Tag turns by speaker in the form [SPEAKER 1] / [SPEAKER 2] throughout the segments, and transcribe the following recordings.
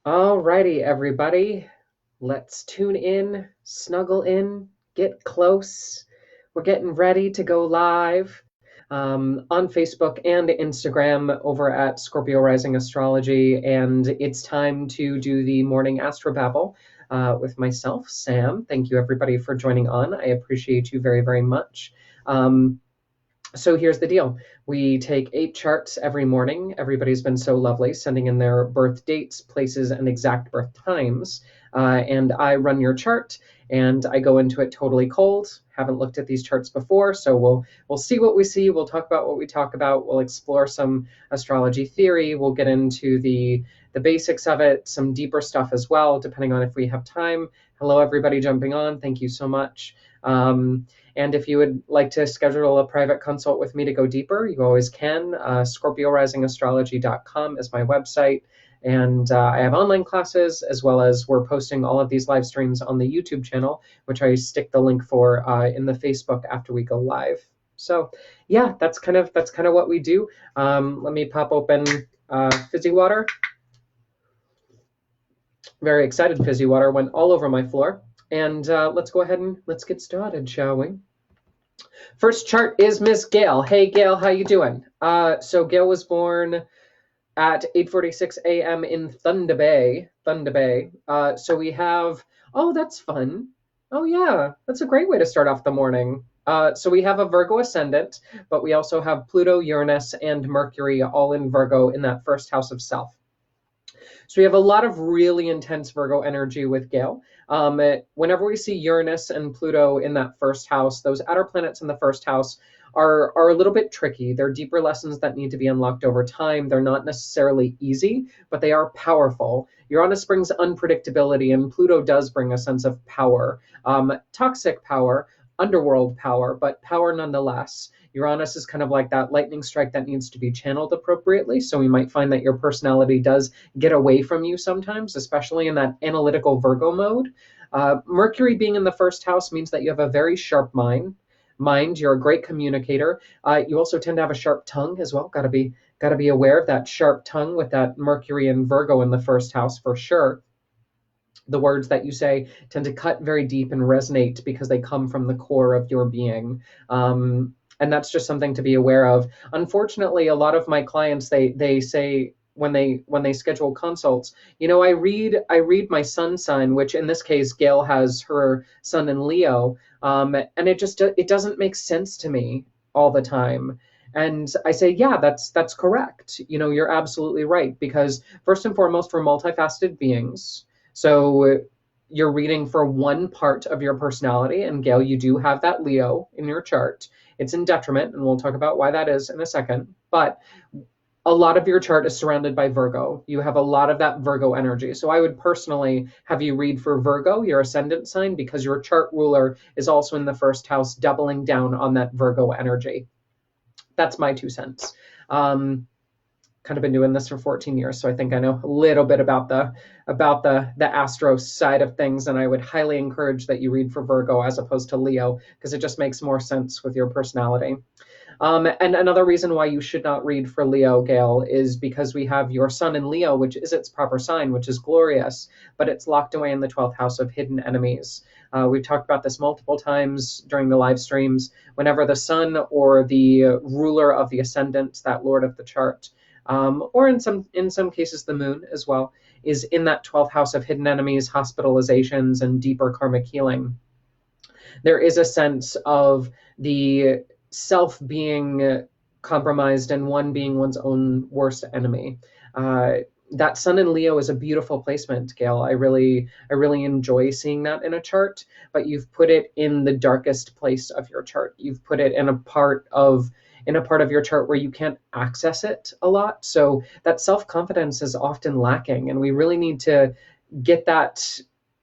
[SPEAKER 1] Alrighty, everybody. Let's tune in, snuggle in, get close. We're getting ready to go live on Facebook and Instagram over at Scorpio Rising Astrology. And it's time to do the morning Astro-Babble with myself, Sam. Thank you, everybody, for joining on. I appreciate you very, very much. Um, so here's the deal. We take 8 charts every morning. Everybody's been so lovely sending in their birth dates, places, and exact birth times. And I run your chart and I go into it totally cold. Haven't looked at these charts before, so we'll see what we see. We'll talk about what we talk about. We'll explore some astrology theory. We'll get into the basics of it, some deeper stuff as well, depending on if we have time. Hello, everybody jumping on. Thank you so much. And if you would like to schedule a private consult with me to go deeper, you always can. ScorpioRisingAstrology.com is my website. And I have online classes, as well as we're posting all of these live streams on the YouTube channel, which I stick the link for in the Facebook after we go live. So yeah, that's kind of what we do. Let me pop open fizzy water. Very excited. Fizzy water went all over my floor. And let's go ahead and let's get started, shall we? First chart is Miss Gail. Hey, Gail, how you doing? So Gail was born at 8:46 a.m. in Thunder Bay. Thunder Bay. So we have, oh, that's fun. Oh, yeah, that's a great way to start off the morning. So we have a Virgo ascendant, but we also have Pluto, Uranus, and Mercury all in Virgo in that first house of self. So we have a lot of really intense Virgo energy with Gail. Whenever we see Uranus and Pluto in that first house, those outer planets in the first house are a little bit tricky. They're deeper lessons that need to be unlocked over time. They're not necessarily easy, but they are powerful. Uranus brings unpredictability, and Pluto does bring a sense of power, toxic power, underworld power, but power nonetheless. Uranus is kind of like that lightning strike that needs to be channeled appropriately. So we might find that your personality does get away from you sometimes, especially in that analytical Virgo mode. Mercury being in the first house means that you have a very sharp mind. You're a great communicator. You also tend to have a sharp tongue as well. Got to be aware of that sharp tongue with that Mercury and Virgo in the first house for sure. The words that you say tend to cut very deep and resonate because they come from the core of your being. And that's just something to be aware of. Unfortunately, a lot of my clients they say when they schedule consults, I read my sun sign, which in this case Gail has her sun in Leo, and it doesn't make sense to me all the time. And I say, yeah, that's correct. You're absolutely right, because first and foremost, we're multifaceted beings. So you're reading for one part of your personality, and Gail, you do have that Leo in your chart. It's in detriment, and we'll talk about why that is in a second. But a lot of your chart is surrounded by Virgo. You have a lot of that Virgo energy. So I would personally have you read for Virgo, your ascendant sign, because your chart ruler is also in the first house, doubling down on that Virgo energy. That's my 2 cents. Kind of been doing this for 14 years, so I think I know a little bit about the astro side of things, and I would highly encourage that you read for Virgo as opposed to Leo, because it just makes more sense with your personality. And another reason why you should not read for Leo, Gail, is because we have your sun in Leo, which is its proper sign, which is glorious, but it's locked away in the 12th house of hidden enemies. We've talked about this multiple times during the live streams. Whenever the sun or the ruler of the ascendant, that lord of the chart, or in some cases the moon as well, is in that 12th house of hidden enemies, hospitalizations, and deeper karmic healing, there is a sense of the self being compromised and one being one's own worst enemy. That sun in Leo is a beautiful placement, Gail. I really enjoy seeing that in a chart, but you've put it in the darkest place of your chart. You've put it in a part of your chart where you can't access it a lot. So that self-confidence is often lacking, and we really need to get that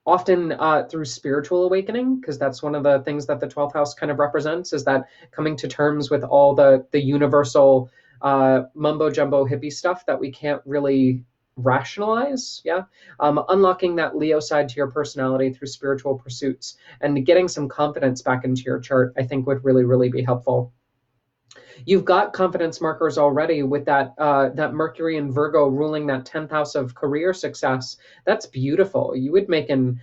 [SPEAKER 1] often through spiritual awakening, because that's one of the things that the 12th house kind of represents, is that coming to terms with all the universal mumbo jumbo hippie stuff that we can't really rationalize. Yeah. Unlocking that Leo side to your personality through spiritual pursuits and getting some confidence back into your chart, I think would really, really be helpful. You've got confidence markers already with that Mercury in Virgo ruling that 10th house of career success. That's beautiful. You would make an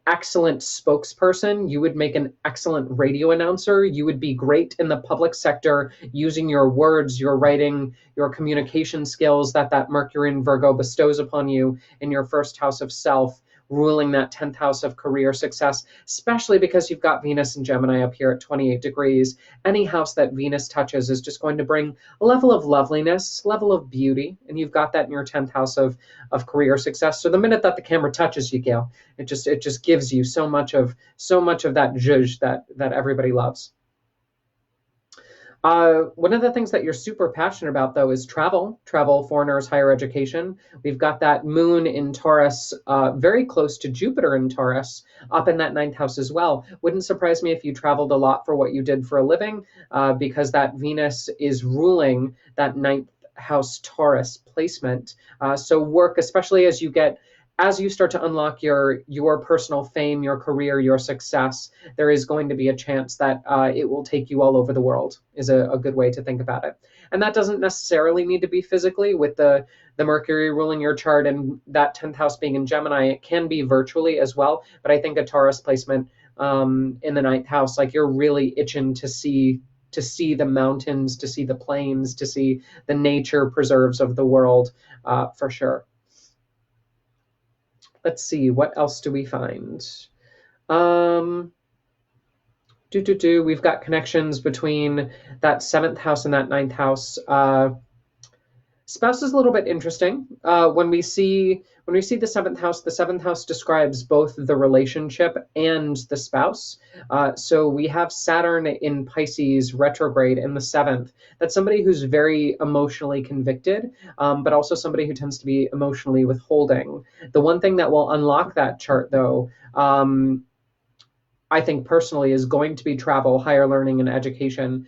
[SPEAKER 1] excellent spokesperson. You would make an excellent radio announcer. You would be great in the public sector using your words, your writing, your communication skills that Mercury in Virgo bestows upon you in your first house of self, ruling that 10th house of career success, especially because you've got Venus and Gemini up here at 28 degrees. Any house that Venus touches is just going to bring a level of loveliness, level of beauty, and you've got that in your 10th house of career success. So the minute that the camera touches you, Gail, it just gives you so much of that zhuzh that everybody loves. One of the things that you're super passionate about, though, is travel, foreigners, higher education. We've got that moon in Taurus, very close to Jupiter in Taurus, up in that 9th house as well. Wouldn't surprise me if you traveled a lot for what you did for a living, because that Venus is ruling that 9th house Taurus placement. So work, especially as you start to unlock your personal fame, your career, your success, there is going to be a chance that it will take you all over the world, is a good way to think about it. And that doesn't necessarily need to be physically with the Mercury ruling your chart and that 10th house being in Gemini. It can be virtually as well. But I think a Taurus placement in the 9th house, like you're really itching to see the mountains, to see the plains, to see the nature preserves of the world, for sure. Let's see, what else do we find? We've got connections between that 7th house and that 9th house. Spouse is a little bit interesting. When we see the 7th house describes both the relationship and the spouse. So we have Saturn in Pisces retrograde in the 7th. That's somebody who's very emotionally convicted, but also somebody who tends to be emotionally withholding. The one thing that will unlock that chart, though, I think personally, is going to be travel, higher learning, and education.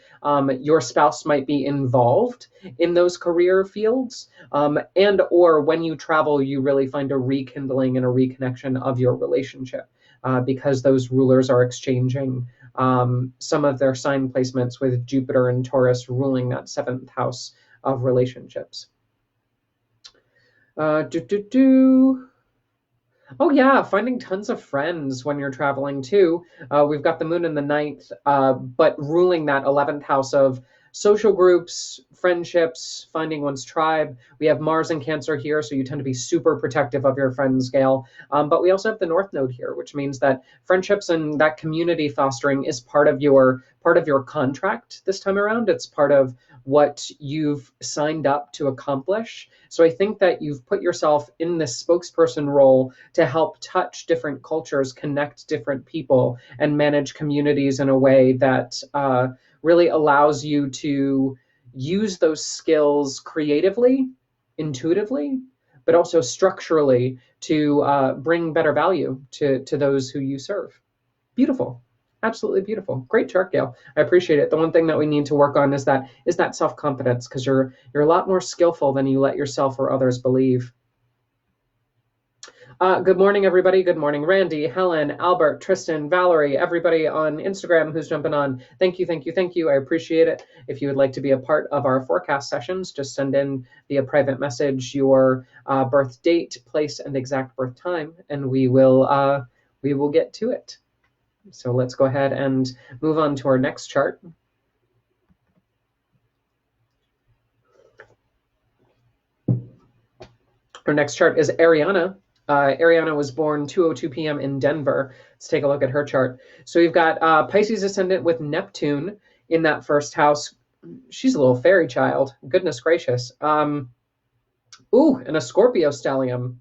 [SPEAKER 1] Your spouse might be involved in those career fields, and or when you travel, you really find a rekindling and a reconnection of your relationship, because those rulers are exchanging some of their sign placements with Jupiter and Taurus ruling that 7th house of relationships. Oh yeah, finding tons of friends when you're traveling too. We've got the moon in the 9th, but ruling that 11th house of social groups, friendships, finding one's tribe. We have Mars and Cancer here, so you tend to be super protective of your friends, Gail. But we also have the North Node here, which means that friendships and that community fostering is part of your contract this time around. It's part of what you've signed up to accomplish. So I think that you've put yourself in this spokesperson role to help touch different cultures, connect different people, and manage communities in a way that really allows you to use those skills creatively, intuitively, but also structurally to bring better value to those who you serve. Beautiful. Absolutely beautiful. Great chart, Gail. I appreciate it. The one thing that we need to work on is that self-confidence, because you're a lot more skillful than you let yourself or others believe. Good morning, everybody. Good morning, Randy, Helen, Albert, Tristan, Valerie, everybody on Instagram who's jumping on. Thank you, thank you, thank you. I appreciate it. If you would like to be a part of our forecast sessions, just send in via private message your birth date, place, and exact birth time, and we will get to it. So let's go ahead and move on to our next chart. Our next chart is Ariana. Ariana was born 2:02 p.m. in Denver. Let's take a look at her chart. So we've got Pisces ascendant with Neptune in that first house. She's a little fairy child. Goodness gracious. And a Scorpio stellium.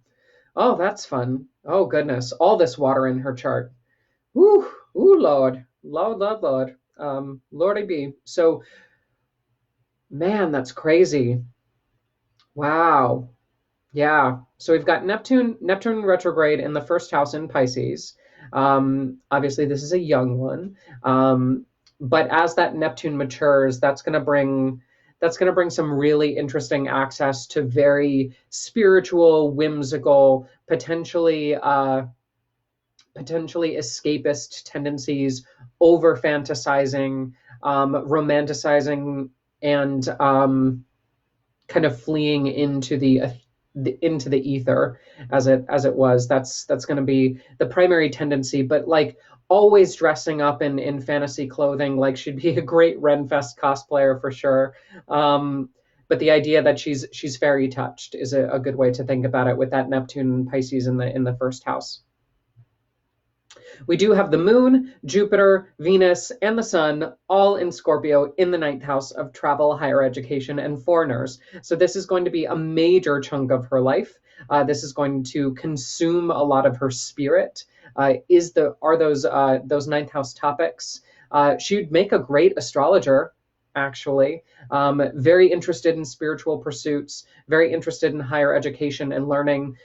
[SPEAKER 1] Oh, that's fun. Oh, goodness. All this water in her chart. Ooh, Lord. Lord. Lordy be. So, man, that's crazy. Wow. Yeah. So we've got Neptune retrograde in the first house in Pisces. Obviously, this is a young one. But as that Neptune matures, that's going to bring some really interesting access to very spiritual, whimsical, potentially escapist tendencies, over fantasizing, romanticizing and kind of fleeing into the ether as it was. That's going to be the primary tendency, but like always dressing up in fantasy clothing, like she'd be a great Renfest cosplayer for sure. But the idea that she's fairy touched is a good way to think about it, with that Neptune and Pisces in the first house. We do have the moon, Jupiter, Venus, and the sun all in Scorpio in the ninth house of travel, higher education, and foreigners. So this is going to be a major chunk of her life. This is going to consume a lot of her spirit. Are those ninth house topics? She'd make a great astrologer, actually. Very interested in spiritual pursuits, very interested in higher education and learning.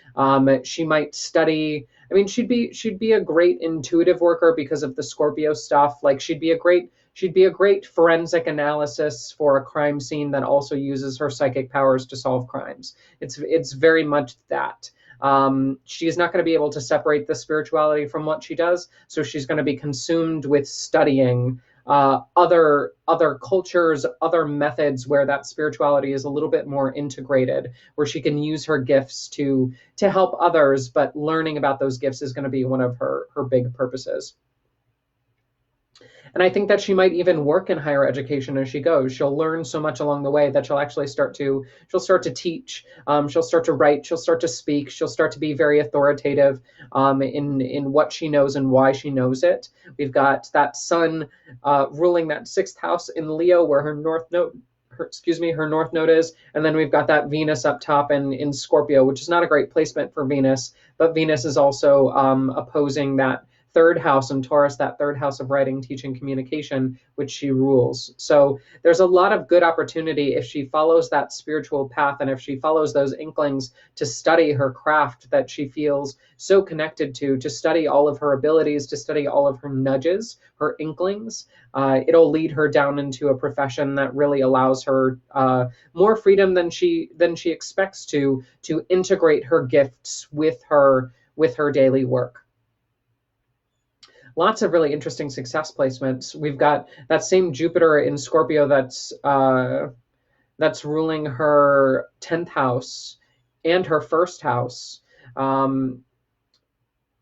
[SPEAKER 1] She might study. I mean, she'd be a great intuitive worker because of the Scorpio stuff. Like she'd be a great forensic analysis for a crime scene that also uses her psychic powers to solve crimes. It's very much that. She is not going to be able to separate the spirituality from what she does, so she's going to be consumed with studying other cultures, other methods where that spirituality is a little bit more integrated, where she can use her gifts to help others, but learning about those gifts is going to be one of her big purposes. And I think that she might even work in higher education as she goes. She'll learn so much along the way that she'll actually start to teach. She'll start to write. She'll start to speak. She'll start to be very authoritative in what she knows and why she knows it. We've got that sun ruling that sixth house in Leo, where her north node is, and then we've got that Venus up top in Scorpio, which is not a great placement for Venus, but Venus is also opposing that third house in Taurus, that third house of writing, teaching, communication, which she rules. So there's a lot of good opportunity if she follows that spiritual path, and if she follows those inklings to study her craft that she feels so connected to study all of her abilities, to study all of her nudges, her inklings. It'll lead her down into a profession that really allows her more freedom than she expects to integrate her gifts with her daily work. Lots of really interesting success placements. We've got that same Jupiter in Scorpio that's ruling her 10th house and her first house.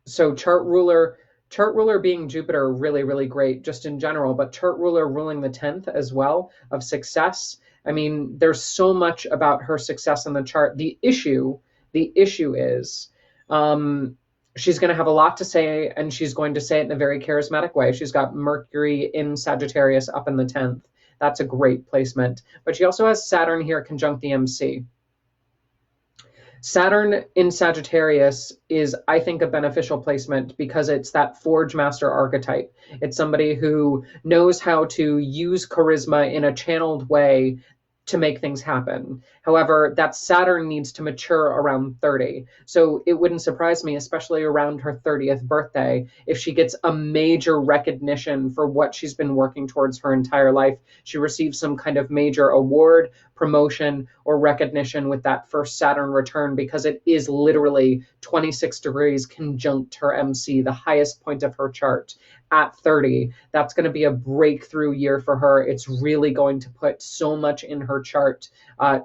[SPEAKER 1] So chart ruler being Jupiter, really, really great just in general, but chart ruler ruling the 10th as well of success. I mean, there's so much about her success in the chart. The issue is, she's going to have a lot to say, and she's going to say it in a very charismatic way. She's got Mercury in Sagittarius up in the 10th. That's a great placement. But she also has Saturn here conjunct the MC. Saturn in Sagittarius is, I think, a beneficial placement because it's that Forge Master archetype. It's somebody who knows how to use charisma in a channeled way to make things happen. However, that Saturn needs to mature around 30. So it wouldn't surprise me, especially around her 30th birthday, if she gets a major recognition for what she's been working towards her entire life. She receives some kind of major award, promotion, or recognition with that first Saturn return, because it is literally 26 degrees conjunct her MC, the highest point of her chart. At 30, that's going to be a breakthrough year for her. It's really going to put so much in her chart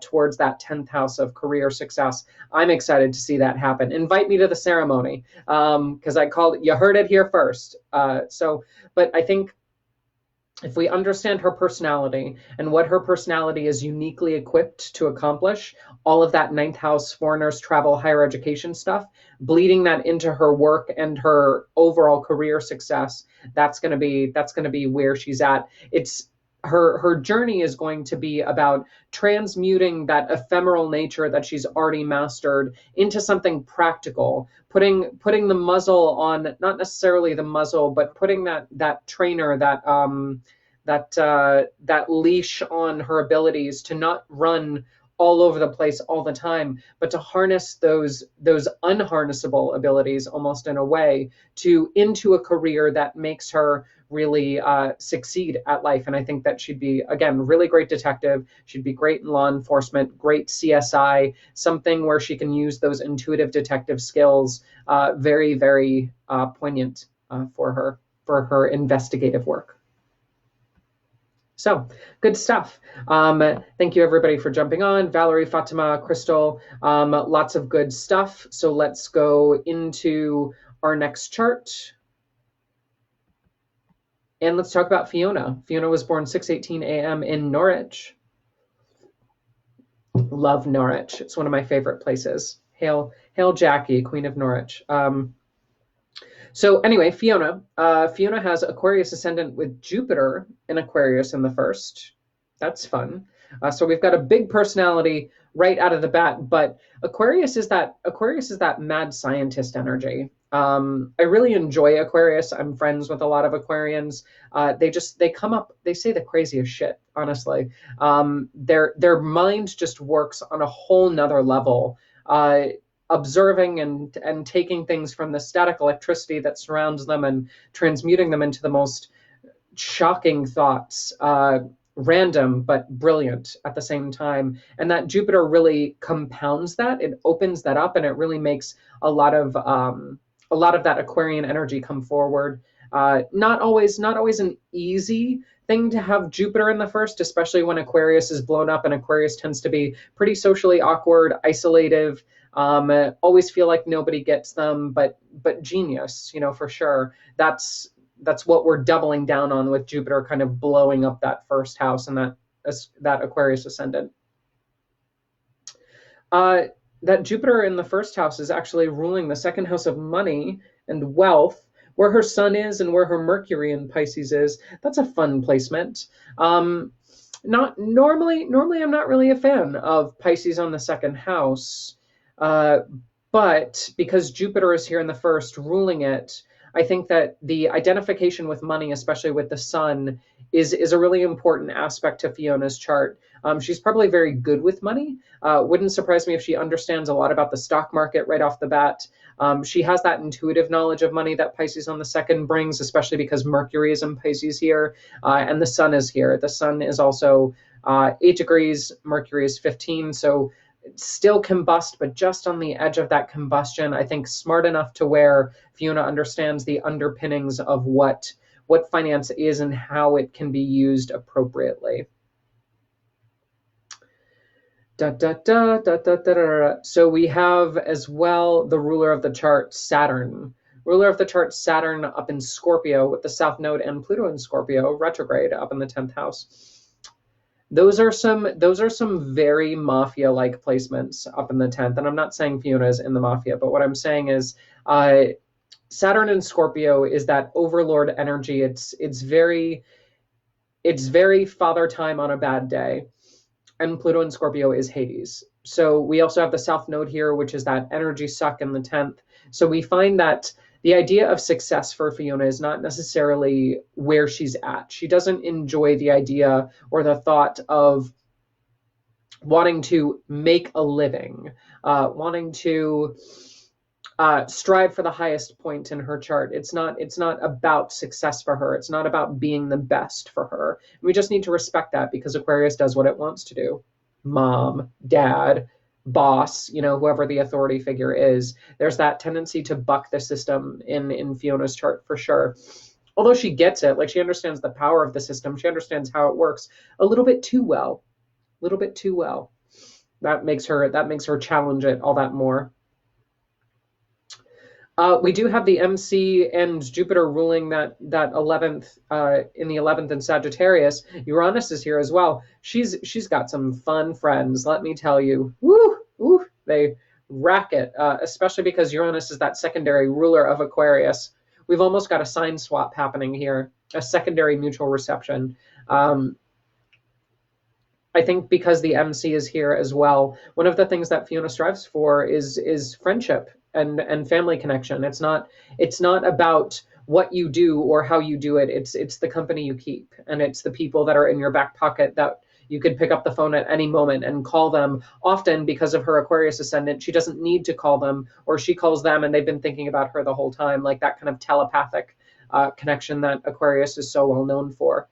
[SPEAKER 1] towards that 10th house of career success. I'm excited to see that happen. Invite me to the ceremony, because you heard it here first. But I think if we understand her personality and what her personality is uniquely equipped to accomplish, all of that ninth house, foreigners, travel, higher education stuff, bleeding that into her work and her overall career success, that's going to be where she's at. It's her journey is going to be about transmuting that ephemeral nature that she's already mastered into something practical, putting the muzzle on, not necessarily the muzzle, but putting that trainer, that leash on her abilities to not run all over the place all the time, but to harness those unharnessable abilities almost in a way into a career that makes her really succeed at life. And I think that she'd be, again, really great detective. She'd be great in law enforcement, great CSI, something where she can use those intuitive detective skills, very, very poignant for her investigative work. So good stuff. Thank you everybody for jumping on. Valerie, Fatima, Crystal, lots of good stuff. So let's go into our next chart. And let's talk about Fiona. Fiona was born 6:18 a.m. in Norwich. Love Norwich. It's one of my favorite places. Hail, hail Jackie, Queen of Norwich. So anyway, Fiona. Fiona has Aquarius ascendant with Jupiter in Aquarius in the first. That's fun. So we've got a big personality right out of the bat, but Aquarius is that mad scientist energy. I really enjoy Aquarius. I'm friends with a lot of Aquarians. They come up, they say the craziest shit, honestly. Their mind just works on a whole nother level. Observing and taking things from the static electricity that surrounds them and transmuting them into the most shocking thoughts, random but brilliant at the same time. And that Jupiter really compounds that. It opens that up, and it really makes a lot of that Aquarian energy come forward. Not always an easy thing to have Jupiter in the first, especially when Aquarius is blown up, and Aquarius tends to be pretty socially awkward, isolative, always feel like nobody gets them, but genius, for sure. That's what we're doubling down on with Jupiter kind of blowing up that first house and that Aquarius ascendant. That Jupiter in the first house is actually ruling the second house of money and wealth, where her sun is and where her Mercury in Pisces is. That's a fun placement. Not normally I'm not really a fan of Pisces on the second house. But because Jupiter is here in the first ruling it, I think that the identification with money, especially with the sun, is a really important aspect to Fiona's chart. She's probably very good with money. Wouldn't surprise me if she understands a lot about the stock market right off the bat. She has that intuitive knowledge of money that Pisces on the second brings, especially because Mercury is in Pisces here, and the sun is here. The sun is also 8 degrees, Mercury is 15, so still combust, but just on the edge of that combustion. I think smart enough to where Fiona understands the underpinnings of what finance is and how it can be used appropriately. So we have as well the ruler of the chart, Saturn. Ruler of the chart, Saturn, up in Scorpio with the South Node and Pluto in Scorpio, retrograde up in the 10th house. Those are some very mafia-like placements up in the 10th. And I'm not saying Fiona is in the mafia, but what I'm saying is Saturn in Scorpio is that overlord energy. It's very father time on a bad day. And Pluto in Scorpio is Hades. So we also have the South Node here, which is that energy suck in the 10th. So we find that the idea of success for Fiona is not necessarily where she's at. She doesn't enjoy the idea or the thought of wanting to make a living, wanting to strive for the highest point in her chart. It's not about success for her. It's not about being the best for her. We just need to respect that, because Aquarius does what it wants to do. Mom, dad, boss, whoever the authority figure is. There's that tendency to buck the system in Fiona's chart for sure. Although she gets it, like she understands the power of the system, she understands how it works a little bit too well. That makes her challenge it all that more. We do have the MC and Jupiter ruling that 11th in the 11th in Sagittarius. Uranus is here as well. She's got some fun friends, let me tell you. Woo, they rack it, especially because Uranus is that secondary ruler of Aquarius. We've almost got a sign swap happening here, a secondary mutual reception. I think because the MC is here as well, one of the things that Fiona strives for is friendship and family connection. It's not about what you do or how you do it. It's the company you keep, and it's the people that are in your back pocket that you could pick up the phone at any moment and call them. Often, because of her Aquarius ascendant, she doesn't need to call them, or she calls them and they've been thinking about her the whole time, like that kind of telepathic connection that Aquarius is so well known for.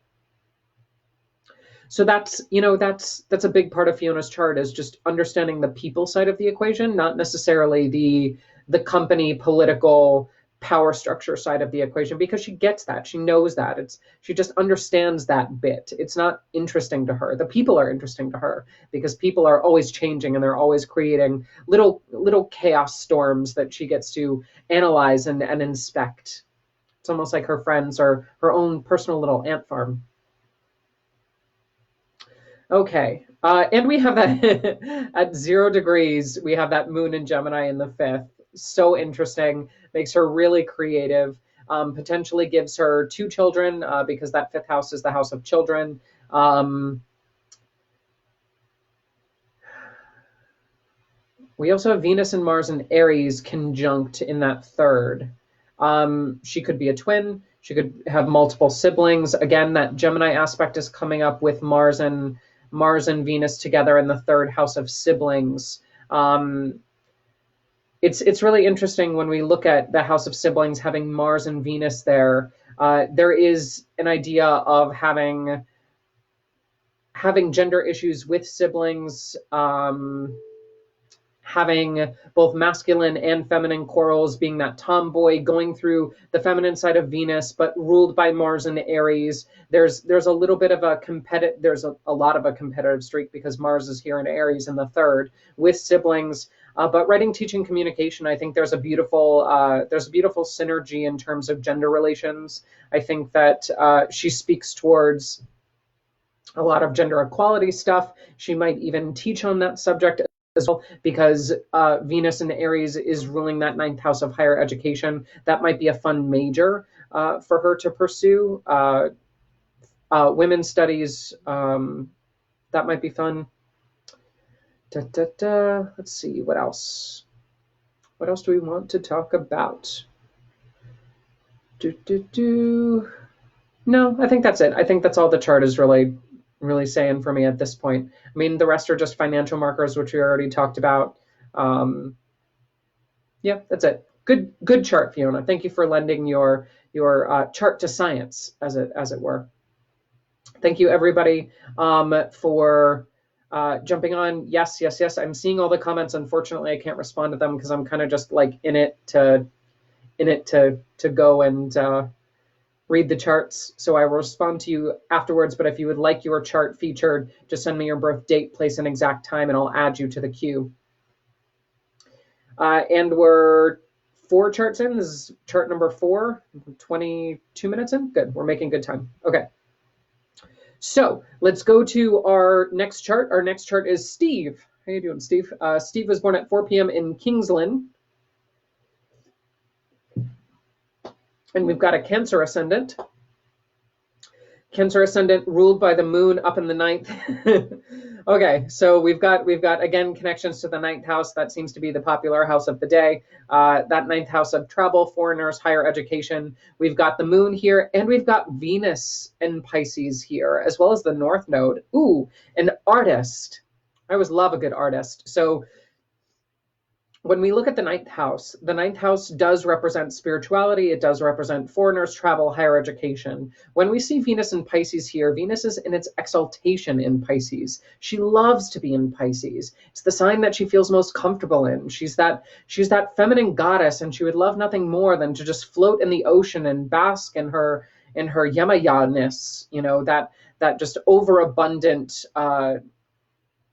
[SPEAKER 1] So that's a big part of Fiona's chart, is just understanding the people side of the equation, not necessarily the company political power structure side of the equation, because she gets that. She knows that. She just understands that bit. It's not interesting to her. The people are interesting to her because people are always changing and they're always creating little chaos storms that she gets to analyze and inspect. It's almost like her friends are her own personal little ant farm. Okay. And we have that at 0 degrees, we have that moon in Gemini in the fifth. So interesting. Makes her really creative. Potentially gives her 2 children because that fifth house is the house of children. We also have Venus and Mars and Aries conjunct in that third. She could be a twin. She could have multiple siblings. Again, that Gemini aspect is coming up with Mars and Venus together in the third house of siblings. It's really interesting when we look at the house of siblings having Mars and Venus there. There is an idea of having gender issues with siblings. Having both masculine and feminine quarrels, being that tomboy, going through the feminine side of Venus, but ruled by Mars and Aries. There's a little bit of a competitive, there's a lot of a competitive streak because Mars is here in Aries in the third with siblings. But writing, teaching, communication, I think there's a beautiful synergy in terms of gender relations. I think that she speaks towards a lot of gender equality stuff. She might even teach on that subject as well, because Venus in Aries is ruling that 9th house of higher education. That might be a fun major for her to pursue. Women's studies, that might be fun. Let's see, what else? What else do we want to talk about? No, I think that's it. I think that's all the chart is really saying for me at this point. I mean, the rest are just financial markers, which we already talked about. Yeah, that's it. Good chart, Fiona. Thank you for lending your chart to science, as it were. Thank you, everybody, for jumping on. Yes. I'm seeing all the comments. Unfortunately, I can't respond to them because I'm kind of just like in it to go and read the charts. So I will respond to you afterwards. But if you would like your chart featured, just send me your birth date, place, and exact time, and I'll add you to the queue. And we're 4 charts in. This is chart number 4, 22 minutes in. Good. We're making good time. Okay. So let's go to our next chart. Our next chart is Steve. How you doing, Steve? Steve was born at 4 p.m. in Kingsland. And we've got a Cancer ascendant. Cancer ascendant ruled by the moon up in the 9th. Okay, so we've got again connections to the 9th house. That seems to be the popular house of the day. That 9th house of travel, foreigners, higher education. We've got the moon here, and we've got Venus and Pisces here, as well as the North Node. Ooh, an artist. I always love a good artist. So when we look at the 9th house does represent spirituality. It does represent foreigners, travel, higher education. When we see Venus in Pisces here, Venus is in its exaltation in Pisces. She loves to be in Pisces. It's the sign that she feels most comfortable in. She's that feminine goddess, and she would love nothing more than to just float in the ocean and bask in her yamaya-ness, that just overabundant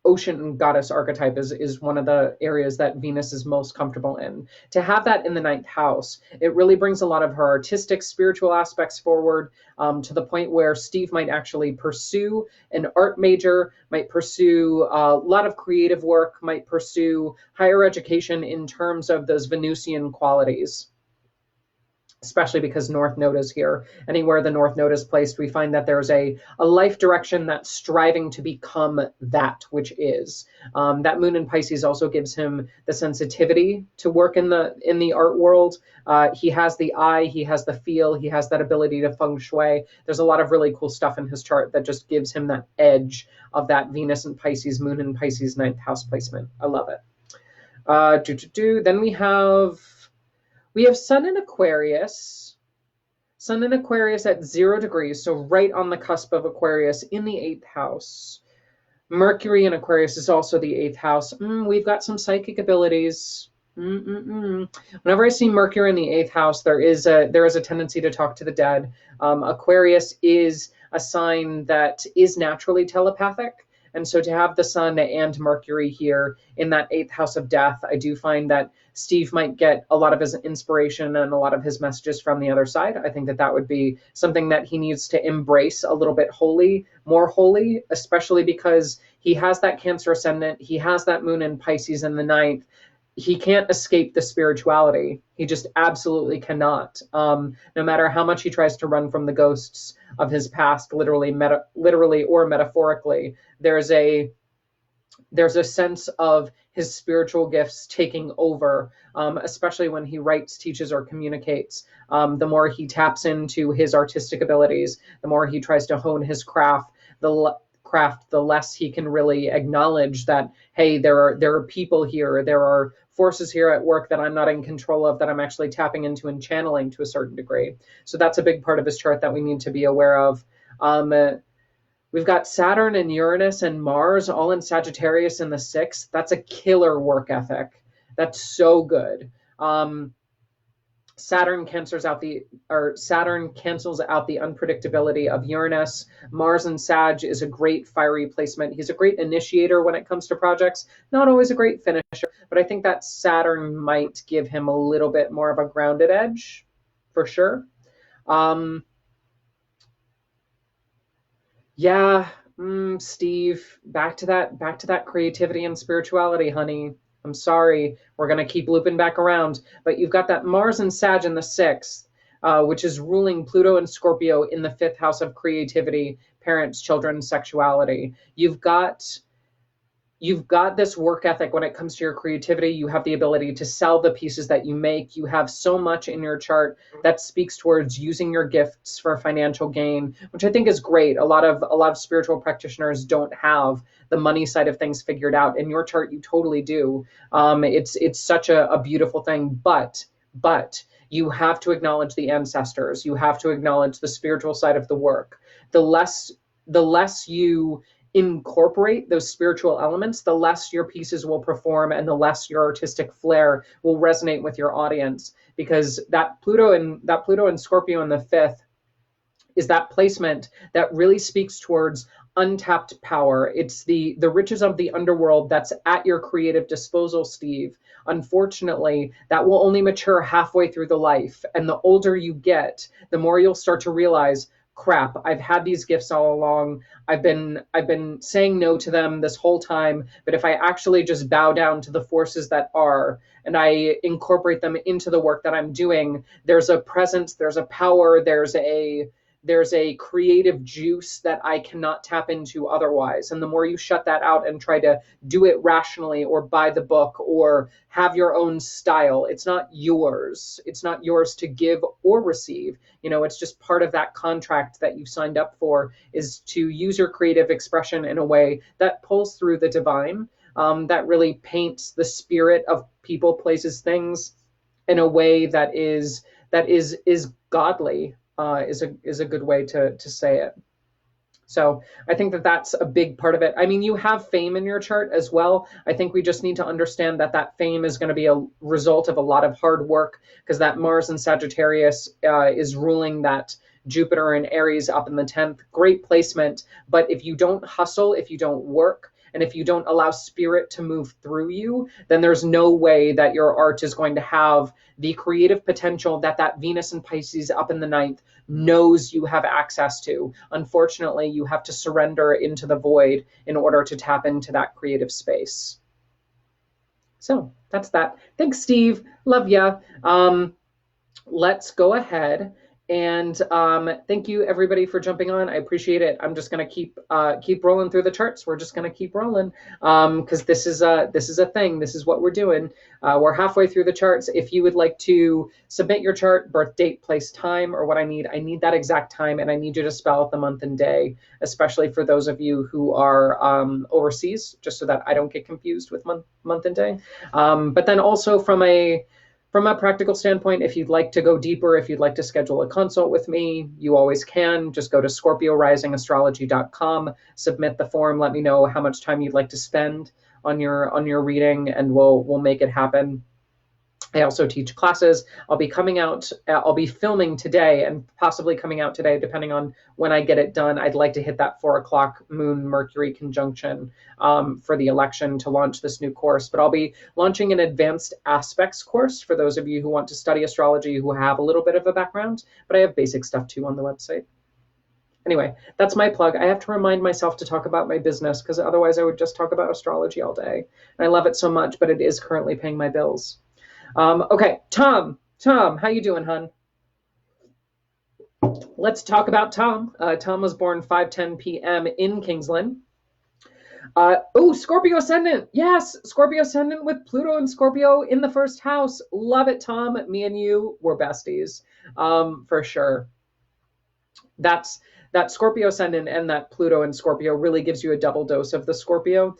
[SPEAKER 1] ocean goddess archetype is one of the areas that Venus is most comfortable in. To have that in the 9th house, it really brings a lot of her artistic, spiritual aspects forward, to the point where Steve might actually pursue an art major, might pursue a lot of creative work, might pursue higher education in terms of those Venusian qualities, especially because North Node is here. Anywhere the North Node is placed, we find that there's a life direction that's striving to become that which is. That moon in Pisces also gives him the sensitivity to work in the art world. He has the eye, he has the feel, he has that ability to feng shui. There's a lot of really cool stuff in his chart that just gives him that edge of that Venus in Pisces, moon in Pisces, 9th house placement. I love it. Then we have Sun in Aquarius. Sun in Aquarius at 0 degrees, so right on the cusp of Aquarius in the 8th house. Mercury in Aquarius is also the 8th house. We've got some psychic abilities. Mm-mm-mm. Whenever I see Mercury in the eighth house, there is a tendency to talk to the dead. Aquarius is a sign that is naturally telepathic, and so to have the Sun and Mercury here in that eighth house of death, I do find that Steve might get a lot of his inspiration and a lot of his messages from the other side. I think that that would be something that he needs to embrace a little bit more holy, especially because he has that Cancer ascendant, he has that Moon in Pisces in the ninth. He can't escape the spirituality. He just absolutely cannot. No matter how much he tries to run from the ghosts of his past, literally or metaphorically, there's a sense of his spiritual gifts taking over, especially when he writes, teaches, or communicates. The more he taps into his artistic abilities, the more he tries to hone his the less he can really acknowledge that, hey, there are people here, there are forces here at work that I'm not in control of, that I'm actually tapping into and channeling to a certain degree. So that's a big part of his chart that we need to be aware of. We've got Saturn and Uranus and Mars all in Sagittarius in the sixth. That's a killer work ethic. That's so good. Saturn cancels out the unpredictability of Uranus. Mars and Sag is a great fiery placement. He's a great initiator when it comes to projects, not always a great finisher, but I think that Saturn might give him a little bit more of a grounded edge, for sure. Yeah, Steve, back to that creativity and spirituality, honey. I'm sorry, we're gonna keep looping back around, but you've got that Mars and Sag in the sixth, which is ruling Pluto and Scorpio in the fifth house of creativity, parents, children, sexuality. You've got this work ethic when it comes to your creativity. You have the ability to sell the pieces that you make. You have so much in your chart that speaks towards using your gifts for financial gain, which I think is great. A lot of spiritual practitioners don't have the money side of things figured out. In your chart, you totally do. It's such a beautiful thing, but you have to acknowledge the ancestors. You have to acknowledge the spiritual side of the work. The less you incorporate those spiritual elements, the less your pieces will perform and the less your artistic flair will resonate with your audience. Because that Pluto and Scorpio in the fifth is that placement that really speaks towards untapped power. It's the riches of the underworld that's at your creative disposal, Steve. Unfortunately, that will only mature halfway through the life. And the older you get, the more you'll start to realize, crap, I've had these gifts all along. I've been saying no to them this whole time, but if I actually just bow down to the forces that are and I incorporate them into the work that I'm doing, there's a presence, there's a power, there's a creative juice that I cannot tap into otherwise. And the more you shut that out and try to do it rationally or buy the book or have your own style, it's not yours. It's not yours to give or receive. It's just part of that contract that you signed up for, is to use your creative expression in a way that pulls through the divine, that really paints the spirit of people, places, things in a way that is godly, is a good way to say it. So I think that that's a big part of it. I mean, you have fame in your chart as well. I think we just need to understand that that fame is going to be a result of a lot of hard work, because that Mars in Sagittarius is ruling that Jupiter in Aries up in the 10th. Great placement. But if you don't hustle, if you don't work, and if you don't allow spirit to move through you, then there's no way that your art is going to have the creative potential that Venus and Pisces up in the ninth knows you have access to. Unfortunately, you have to surrender into the void in order to tap into that creative space. So that's that. Thanks, Steve. Love ya. Let's go ahead and thank you everybody for jumping on. I appreciate it. I'm just gonna keep rolling through the charts. We're just gonna keep rolling because this is a thing. This is what we're doing. We're halfway through the charts. If you would like to submit your chart, birth date, place, time, or what I need that exact time, and I need you to spell out the month and day, especially for those of you who are overseas, just so that I don't get confused with month and day. But then also from a practical standpoint, if you'd like to go deeper, if you'd like to schedule a consult with me, you always can. Just go to scorpiorisingastrology.com, submit the form, let me know how much time you'd like to spend on your reading, and we'll make it happen. I also teach classes. I'll be coming out, I'll be filming today and possibly coming out today, depending on when I get it done. I'd like to hit that 4 o'clock Moon Mercury conjunction for the election to launch this new course. But I'll be launching an advanced aspects course for those of you who want to study astrology, who have a little bit of a background, but I have basic stuff too on the website. Anyway, that's my plug. I have to remind myself to talk about my business because otherwise I would just talk about astrology all day. And I love it so much, but it is currently paying my bills. Okay, Tom, how you doing, hun? Let's talk about Tom. Tom was born 5:10 p.m. in Kingsland. Scorpio ascendant. Yes, Scorpio ascendant with Pluto and Scorpio in the first house. Love it, Tom. Me and you were besties, for sure. That Scorpio ascendant and that Pluto and Scorpio really gives you a double dose of the Scorpio.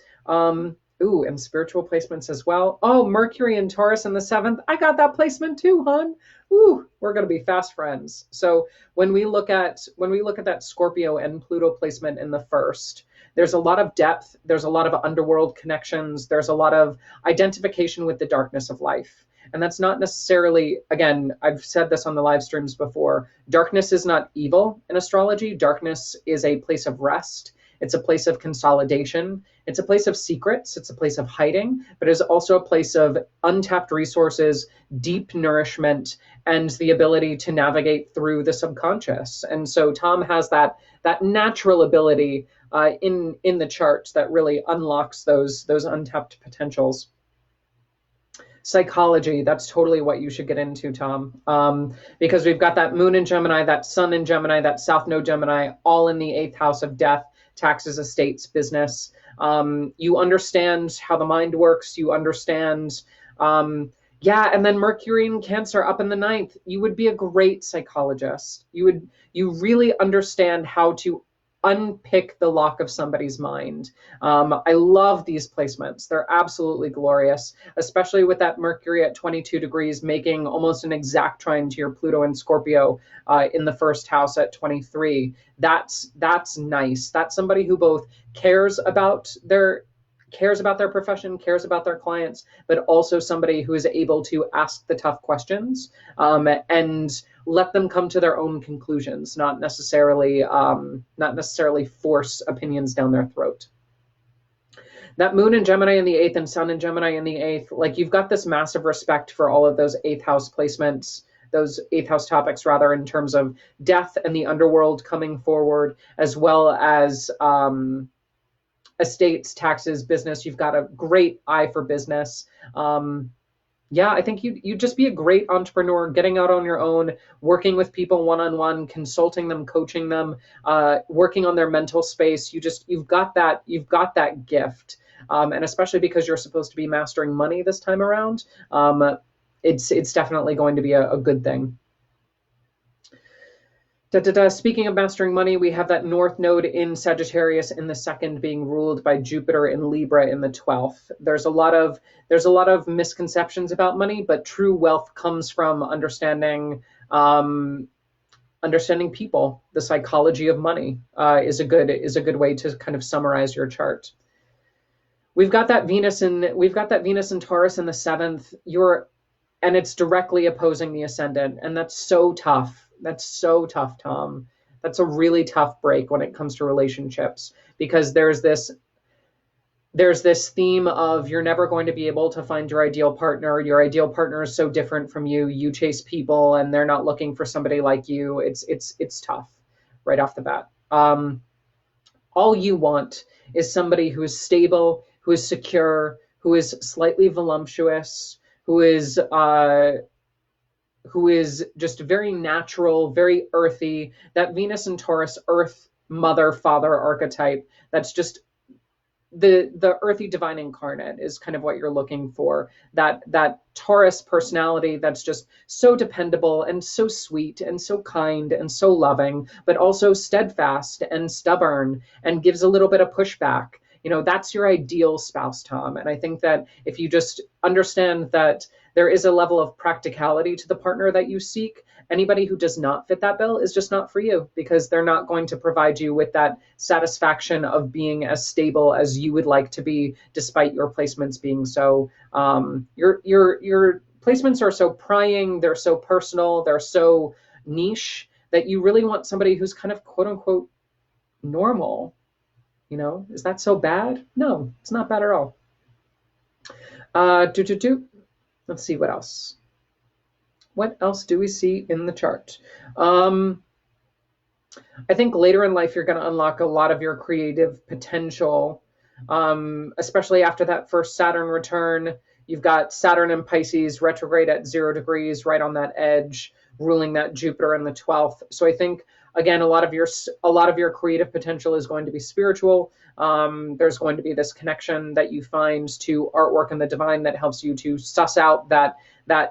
[SPEAKER 1] And spiritual placements as well. Oh, Mercury and Taurus in the 7th. I got that placement too, hon. Ooh, we're going to be fast friends. So when we look at that Scorpio and Pluto placement in the 1st, there's a lot of depth. There's a lot of underworld connections. There's a lot of identification with the darkness of life. And that's not necessarily, again, I've said this on the live streams before, darkness is not evil in astrology. Darkness is a place of rest. It's a place of consolidation. It's a place of secrets. It's a place of hiding, but it's also a place of untapped resources, deep nourishment, and the ability to navigate through the subconscious. And so Tom has that natural ability in the chart that really unlocks those untapped potentials. Psychology, that's totally what you should get into, Tom, because we've got that moon in Gemini, that sun in Gemini, that south node Gemini, all in the 8th house of death, taxes, estates, business. You understand how the mind works. You understand, and then Mercury in Cancer up in the 9th. You would be a great psychologist. You really understand how to unpick the lock of somebody's mind. I love these placements. They're absolutely glorious, especially with that Mercury at 22 degrees, making almost an exact trine to your Pluto and Scorpio in the 1st house at 23. That's nice. That's somebody who both cares about their profession, cares about their clients, but also somebody who is able to ask the tough questions and let them come to their own conclusions, not necessarily force opinions down their throat. That moon in Gemini in the 8th and sun in Gemini in the 8th, like you've got this massive respect for all of those 8th house placements, those 8th house topics rather, in terms of death and the underworld coming forward, as well as estates, taxes, business. You've got a great eye for business. I think you'd just be a great entrepreneur, getting out on your own, working with people one-on-one, consulting them, coaching them, working on their mental space. You've got that gift. And especially because you're supposed to be mastering money this time around, it's definitely going to be a good thing. Speaking of mastering money, we have that North Node in Sagittarius in the 2nd being ruled by Jupiter in Libra in the 12th. There's a lot of misconceptions about money, but true wealth comes from understanding people. The psychology of money is a good way to kind of summarize your chart. We've got that Venus in Taurus in the 7th. And it's directly opposing the ascendant, and that's so tough. That's so tough, Tom. That's a really tough break when it comes to relationships, because there's this theme of you're never going to be able to find your ideal partner. Your ideal partner is so different from you. You chase people and they're not looking for somebody like you. It's tough right off the bat. All you want is somebody who is stable, who is secure, who is slightly voluptuous, who is just very natural, very earthy. That Venus and Taurus earth mother father archetype, that's just the earthy divine incarnate is kind of what you're looking for. That Taurus personality that's just so dependable and so sweet and so kind and so loving, but also steadfast and stubborn and gives a little bit of pushback. That's your ideal spouse, Tom. And I think that if you just understand that there is a level of practicality to the partner that you seek, anybody who does not fit that bill is just not for you, because they're not going to provide you with that satisfaction of being as stable as you would like to be, despite your placements being so, your placements are so prying, they're so personal, they're so niche that you really want somebody who's kind of quote unquote normal. You know, is that so bad? No, it's not bad at all. Let's see what else. What else do we see in the chart? I think later in life, you're going to unlock a lot of your creative potential, especially after that first Saturn return. You've got Saturn in Pisces retrograde at 0 degrees, right on that edge, ruling that Jupiter in the 12th. So I think, again, a lot of your creative potential is going to be spiritual. There's going to be this connection that you find to artwork and the divine that helps you to suss out that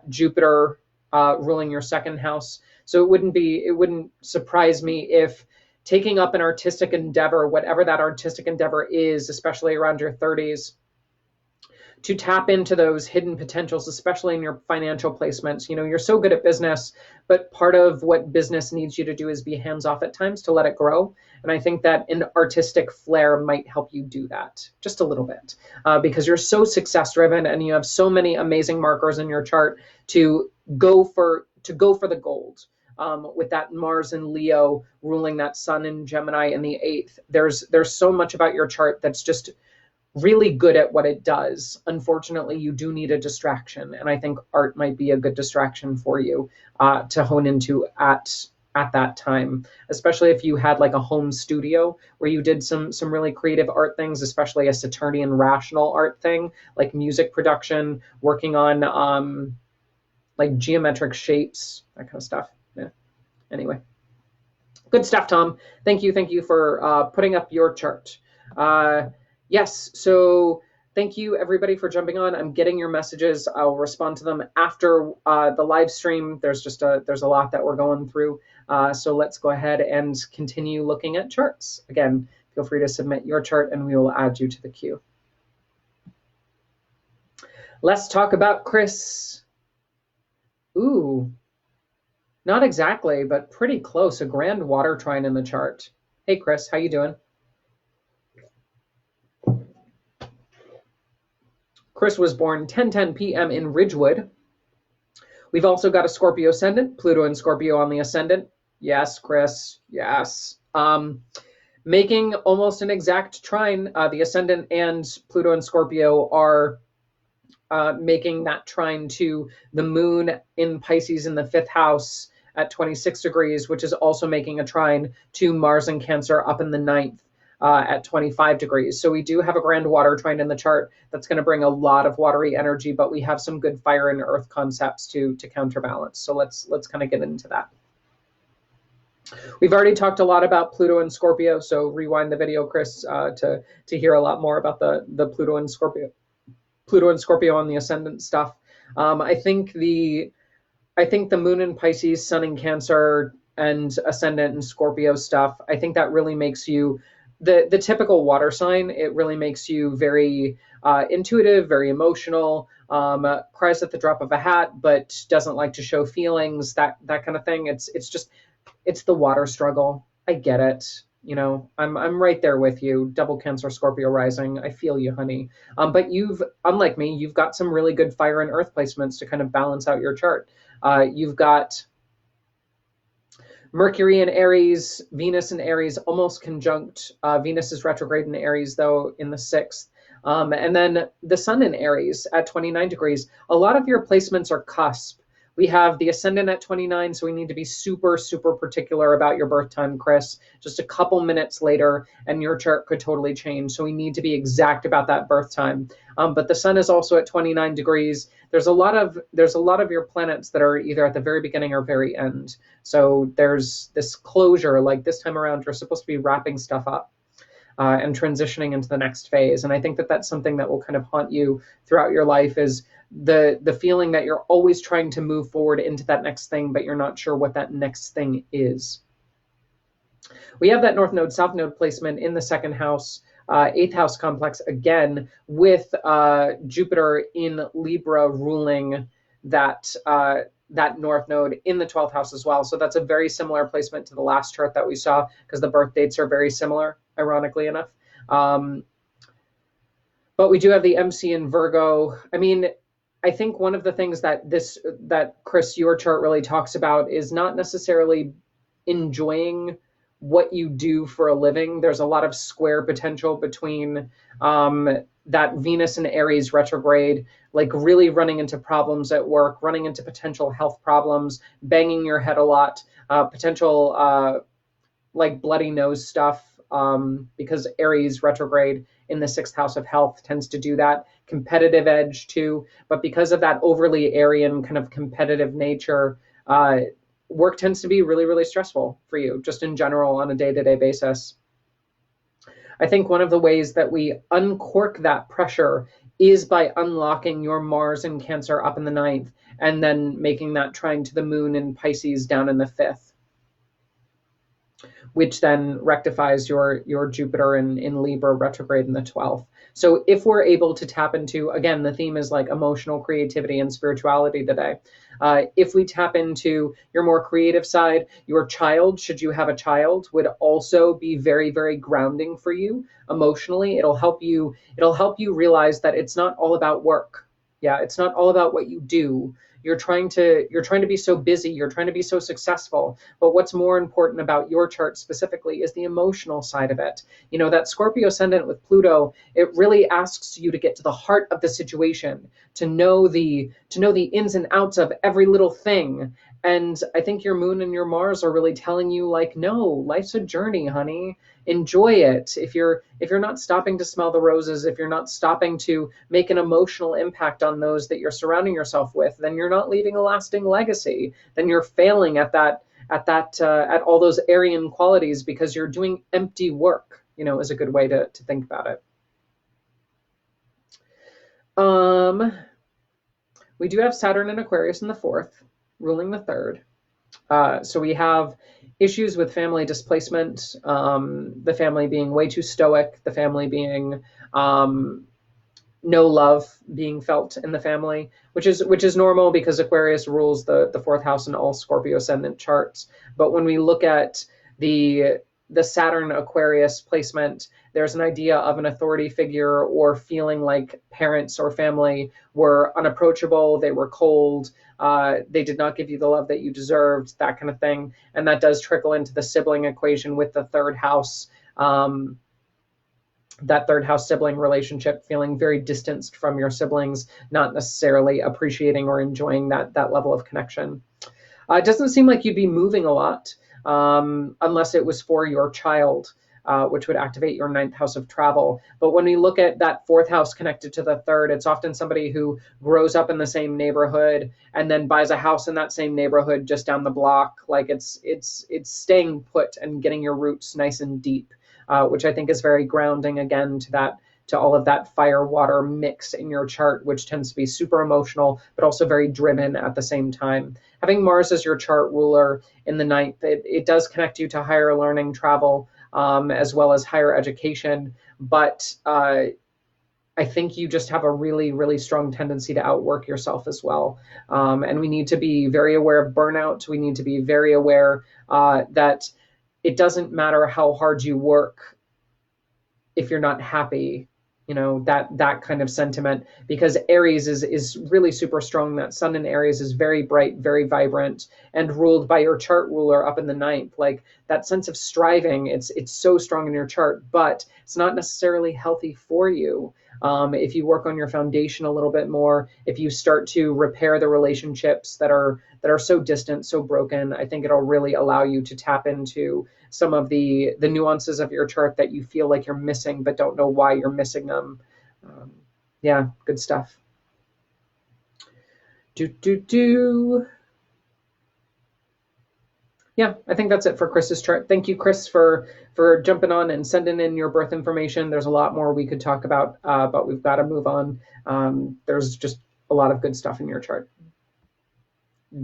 [SPEAKER 1] Jupiter ruling your second house. So it wouldn't surprise me if taking up an artistic endeavor, whatever that artistic endeavor is, especially around your 30s, to tap into those hidden potentials, especially in your financial placements. You know, you're so good at business, but part of what business needs you to do is be hands-off at times to let it grow. And I think that an artistic flair might help you do that just a little bit, because you're so success-driven and you have so many amazing markers in your chart to go for the gold. With that Mars and Leo ruling that Sun in Gemini in the 8th, there's so much about your chart that's just really good at what it does. Unfortunately, you do need a distraction, and I think art might be a good distraction for you to hone into at that time, especially if you had like a home studio where you did some really creative art things, especially a Saturnian rational art thing like music production, working on like geometric shapes, that kind of stuff. Yeah. Anyway, good stuff, Tom. Thank you for putting up your chart. Yes, so thank you everybody for jumping on. I'm getting your messages. I'll respond to them after the live stream. There's a lot that we're going through. So let's go ahead and continue looking at charts. Again, feel free to submit your chart and we will add you to the queue. Let's talk about Chris. Ooh, not exactly, but pretty close. A grand water trine in the chart. Hey, Chris, how you doing? Chris was born 10:10 p.m. in Ridgewood. We've also got a Scorpio ascendant, Pluto and Scorpio on the ascendant. Yes, Chris, yes. Making almost an exact trine. The ascendant and Pluto and Scorpio are making that trine to the moon in Pisces in the 5th house at 26 degrees, which is also making a trine to Mars in Cancer up in the 9th at 25 degrees. So we do have a grand water trine in the chart that's going to bring a lot of watery energy, but we have some good fire and earth concepts to counterbalance. So let's kind of get into that. We've already talked a lot about Pluto and Scorpio, so rewind the video, Chris, to hear a lot more about the Pluto and Scorpio on the ascendant stuff. I think the moon in Pisces, sun in Cancer, and ascendant and Scorpio stuff, I think that really makes you the typical water sign. It really makes you very intuitive, very emotional, cries at the drop of a hat, but doesn't like to show feelings, that kind of thing. It's the water struggle. I get it. You know, I'm right there with you. Double Cancer, Scorpio rising. I feel you, honey. But unlike me, you've got some really good fire and earth placements to kind of balance out your chart. You've got Mercury in Aries, Venus in Aries, almost conjunct. Venus is retrograde in Aries, though, in the 6th. And then the sun in Aries at 29 degrees. A lot of your placements are cusp. We have the ascendant at 29, so we need to be super, super particular about your birth time, Chris. Just a couple minutes later, and your chart could totally change. So we need to be exact about that birth time. But the sun is also at 29 degrees. There's a lot of your planets that are either at the very beginning or very end. So there's this closure. Like this time around, you're supposed to be wrapping stuff up and transitioning into the next phase. And I think that that's something that will kind of haunt you throughout your life, is the feeling that you're always trying to move forward into that next thing, but you're not sure what that next thing is. We have that North Node, South Node placement in the 2nd house, 8th house complex again, with Jupiter in Libra ruling that North Node in the 12th house as well. So that's a very similar placement to the last chart that we saw, because the birth dates are very similar, ironically enough. But we do have the MC in Virgo. I mean, I think one of the things that Chris, your chart really talks about is not necessarily enjoying what you do for a living. There's a lot of square potential between that Venus and Aries retrograde, like really running into problems at work, running into potential health problems, banging your head a lot, potential like bloody nose stuff, because Aries retrograde in the sixth house of health tends to do that. Competitive edge too, but because of that overly Aryan kind of competitive nature, work tends to be really, really stressful for you, just in general on a day-to-day basis. I think one of the ways that we uncork that pressure is by unlocking your Mars in Cancer up in the ninth, and then making that trine to the moon in Pisces down in the fifth, which then rectifies your Jupiter in Libra retrograde in the 12th. So if we're able to tap into, again, the theme is like emotional creativity and spirituality today. If we tap into your more creative side, your child, should you have a child, would also be very, very grounding for you emotionally. It'll help you realize that it's not all about work. Yeah, it's not all about what you do. You're trying to be so busy, you're trying to be so successful, but what's more important about your chart specifically is the emotional side of it. You know, that Scorpio ascendant with Pluto, it really asks you to get to the heart of the situation, to know the ins and outs of every little thing. And I think your moon and your Mars are really telling you, like, no, life's a journey, honey. Enjoy it. If you're not stopping to smell the roses, if you're not stopping to make an emotional impact on those that you're surrounding yourself with, then you're not leaving a lasting legacy. Then you're failing at all those Aryan qualities, because you're doing empty work, you know, is a good way to think about it. We do have Saturn in Aquarius in the fourth, ruling the third. So we have issues with family displacement, the family being way too stoic, the family being no love being felt in the family, which is normal because Aquarius rules the fourth house in all Scorpio ascendant charts. But when we look at the Saturn Aquarius placement, there's an idea of an authority figure, or feeling like parents or family were unapproachable, they were cold, they did not give you the love that you deserved, that kind of thing. And that does trickle into the sibling equation with the third house, that third house sibling relationship, feeling very distanced from your siblings, not necessarily appreciating or enjoying that level of connection. It doesn't seem like you'd be moving a lot, unless it was for your child, which would activate your ninth house of travel. But when we look at that fourth house connected to the third, it's often somebody who grows up in the same neighborhood and then buys a house in that same neighborhood just down the block. Like it's staying put and getting your roots nice and deep, which I think is very grounding, again, to all of that fire water mix in your chart, which tends to be super emotional, but also very driven at the same time. Having Mars as your chart ruler in the ninth, it does connect you to higher learning, travel, as well as higher education. But I think you just have a really, really strong tendency to outwork yourself as well. And we need to be very aware of burnout. We need to be very aware that it doesn't matter how hard you work if you're not happy, you know, that kind of sentiment, because Aries is really super strong. That sun in Aries is very bright, very vibrant, and ruled by your chart ruler up in the ninth. Like that sense of striving, it's so strong in your chart, but it's not necessarily healthy for you. If you work on your foundation a little bit more, if you start to repair the relationships that are so distant, so broken, I think it'll really allow you to tap into some of the nuances of your chart that you feel like you're missing, but don't know why you're missing them. Yeah, good stuff. Yeah, I think that's it for Chris's chart. Thank you, Chris, for jumping on and sending in your birth information. There's a lot more we could talk about, but we've got to move on. There's just a lot of good stuff in your chart.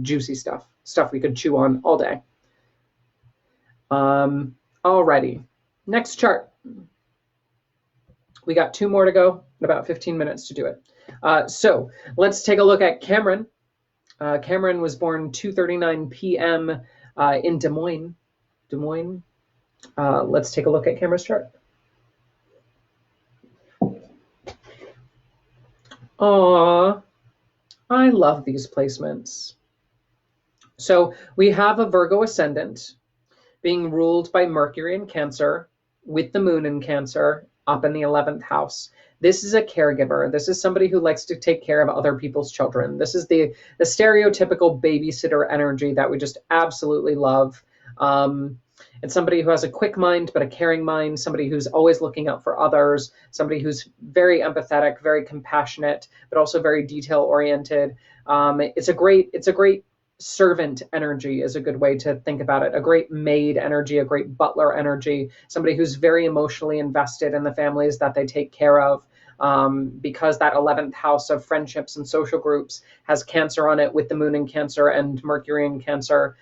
[SPEAKER 1] Juicy stuff we could chew on all day. Alrighty, next chart. We got 2 more to go, about 15 minutes to do it. So let's take a look at Cameron. Cameron was born 2:39 p.m. In Des Moines. Let's take a look at Cameron's chart. Aww. I love these placements. So we have a Virgo ascendant being ruled by Mercury in Cancer with the moon in Cancer up in the 11th house. This is a caregiver. This is somebody who likes to take care of other people's children. This is the stereotypical babysitter energy that we just absolutely love. It's somebody who has a quick mind, but a caring mind, somebody who's always looking out for others, somebody who's very empathetic, very compassionate, but also very detail oriented. It's a great servant energy is a good way to think about it. A great maid energy, a great butler energy, somebody who's very emotionally invested in the families that they take care of. Because that 11th house of friendships and social groups has Cancer on it with the moon in Cancer and Mercury in Cancer.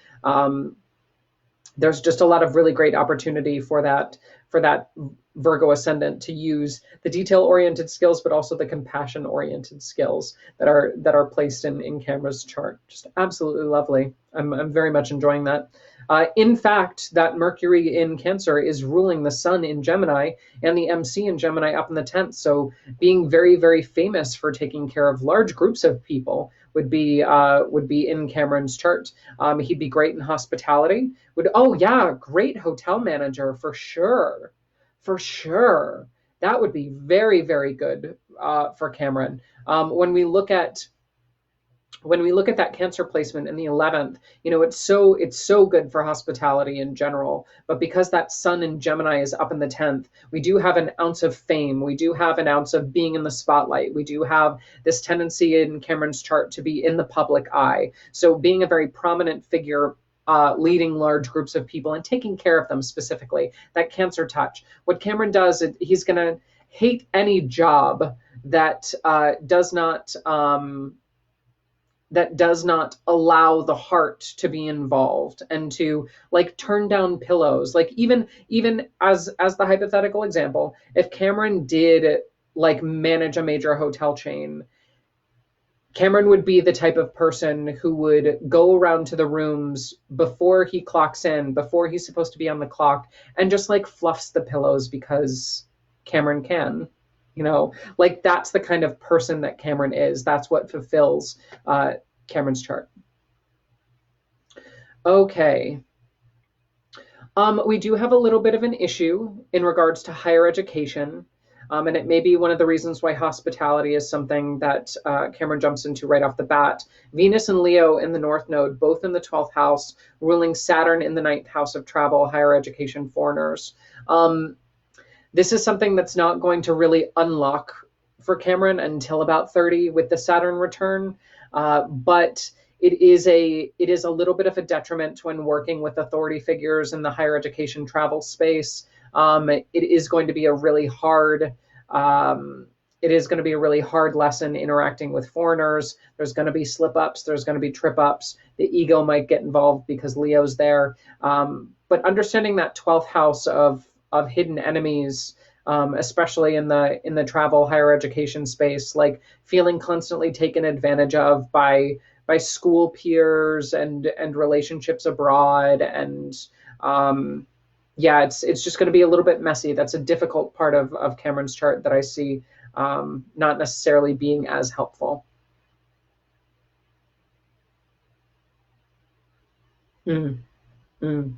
[SPEAKER 1] There's just a lot of really great opportunity for that Virgo ascendant to use the detail-oriented skills, but also the compassion-oriented skills that are placed in Cameron's chart. Just absolutely lovely. I'm very much enjoying that. In fact, that Mercury in Cancer is ruling the Sun in Gemini and the MC in Gemini up in the 10th. So being very, very famous for taking care of large groups of people would be in Cameron's chart. He'd be great in hospitality. Great hotel manager for sure. For sure. That would be very, very good for Cameron. When we look at that Cancer placement in the 11th, it's so good for hospitality in general. But because that Sun in Gemini is up in the 10th, we do have an ounce of fame. We do have an ounce of being in the spotlight. We do have this tendency in Cameron's chart to be in the public eye. So being a very prominent figure, leading large groups of people and taking care of them specifically, that Cancer touch. What Cameron does, he's going to hate any job that does not allow the heart to be involved and to turn down pillows. Even as the hypothetical example, if Cameron did manage a major hotel chain, Cameron would be the type of person who would go around to the rooms before he clocks in, before he's supposed to be on the clock, and just fluffs the pillows because Cameron can. That's the kind of person that Cameron is. That's what fulfills Cameron's chart. Okay. We do have a little bit of an issue in regards to higher education. And it may be one of the reasons why hospitality is something that Cameron jumps into right off the bat. Venus and Leo in the North Node, both in the 12th house, ruling Saturn in the 9th house of travel, higher education, foreigners. This is something that's not going to really unlock for Cameron until about 30 with the Saturn return. But it is a little bit of a detriment when working with authority figures in the higher education travel space. It is going to be a really hard lesson interacting with foreigners. There's going to be slip ups. There's going to be trip ups. The ego might get involved because Leo's there. But understanding that 12th house of hidden enemies, especially in the travel higher education space, feeling constantly taken advantage of by school peers and relationships abroad, and it's just going to be a little bit messy. That's a difficult part of Cameron's chart that I see not necessarily being as helpful. Mm. Mm.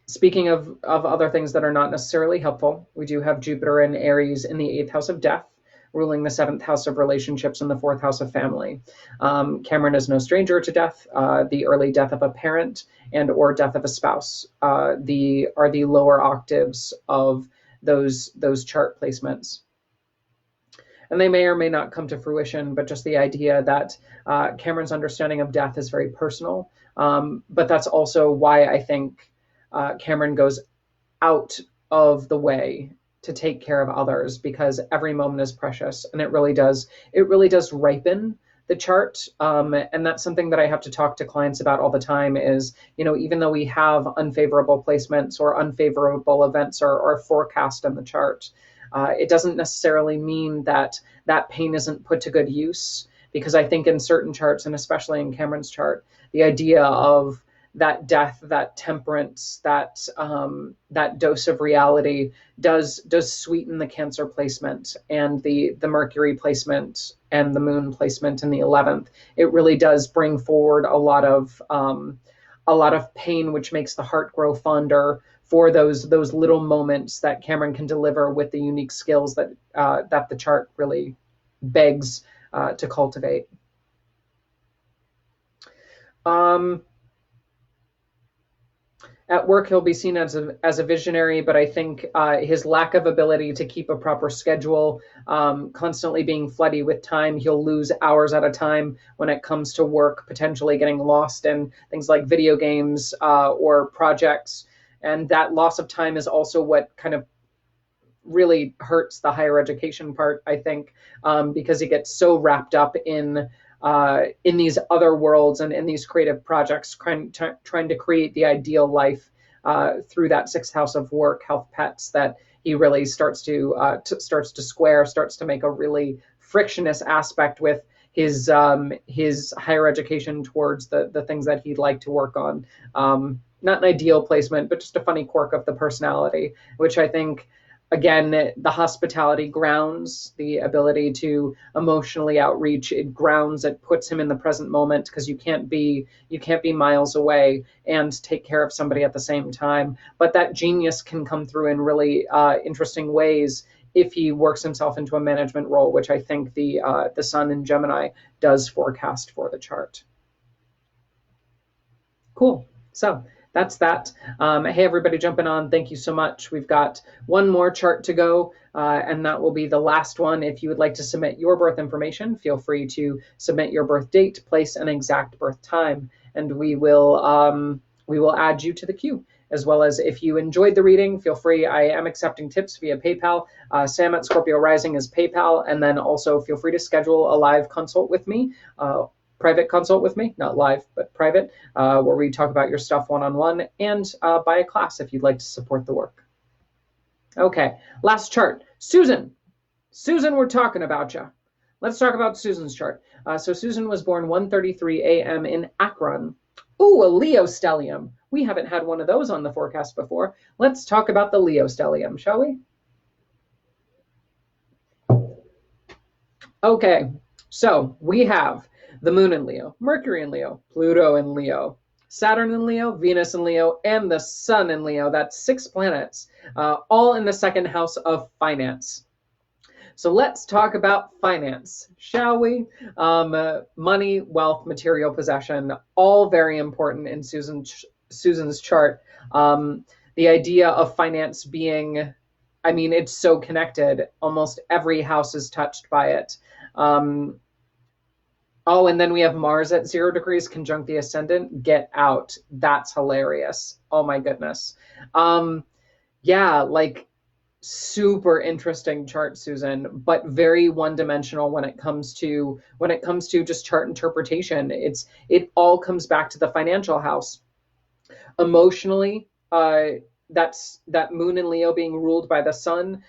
[SPEAKER 1] Speaking of other things that are not necessarily helpful, we do have Jupiter and Aries in the 8th house of death, ruling the 7th house of relationships and the 4th house of family. Cameron is no stranger to death. The early death of a parent and or death of a spouse are the lower octaves of those chart placements. And they may or may not come to fruition, but just the idea that Cameron's understanding of death is very personal. But that's also why I think Cameron goes out of the way to take care of others, because every moment is precious, and it really does ripen the chart. And that's something that I have to talk to clients about all the time is, even though we have unfavorable placements or unfavorable events or forecast in the chart, it doesn't necessarily mean that pain isn't put to good use, because I think in certain charts, and especially in Cameron's chart, the idea of depth, that temperance, that dose of reality does sweeten the Cancer placement and the Mercury placement and the Moon placement in the 11th. It really does bring forward a lot of pain, which makes the heart grow fonder for those little moments that Cameron can deliver with the unique skills that the chart really begs to cultivate. At work, he'll be seen as a visionary, but I think his lack of ability to keep a proper schedule, constantly being floody with time, he'll lose hours at a time when it comes to work, potentially getting lost in things like video games or projects. And that loss of time is also what kind of really hurts the higher education part, I think, because he gets so wrapped up in these other worlds and in these creative projects, trying to create the ideal life through that 6th house of work, health, pets, that he really starts to make a really frictionless aspect with his higher education towards the things that he'd like to work on. Not an ideal placement, but just a funny quirk of the personality, which I think, again, the hospitality grounds the ability to emotionally outreach. It grounds, it puts him in the present moment, because you can't be miles away and take care of somebody at the same time. But that genius can come through in really interesting ways if he works himself into a management role, which I think the Sun in Gemini does forecast for the chart. Cool. So that's that. Hey, everybody jumping on. Thank you so much. We've got one more chart to go, and that will be the last one. If you would like to submit your birth information, feel free to submit your birth date, place, and exact birth time, and we will add you to the queue. As well as, if you enjoyed the reading, feel free. I am accepting tips via PayPal. Sam at Scorpio Rising is PayPal, and then also feel free to schedule a live consult with me. Private consult with me, not live, but private, where we talk about your stuff one-on-one, and buy a class if you'd like to support the work. Okay, last chart. Susan, we're talking about you. Let's talk about Susan's chart. So Susan was born 1:33 a.m. in Akron. Ooh, a Leo stellium. We haven't had one of those on the forecast before. Let's talk about the Leo stellium, shall we? Okay, so we have the Moon in Leo, Mercury in Leo, Pluto in Leo, Saturn in Leo, Venus in Leo, and the Sun in Leo. That's 6 planets, all in the 2nd house of finance. So let's talk about finance, shall we? Money, wealth, material possession, all very important in Susan's chart. The idea of finance being, I mean, it's so connected. Almost every house is touched by it. Oh, and then we have Mars at 0 degrees conjunct the ascendant. Get out. That's hilarious. Oh my goodness. Yeah, like, super interesting chart, Susan, but very one-dimensional when it comes to just chart interpretation. It all comes back to the financial house. Emotionally, that's that Moon in Leo being ruled by the Sun.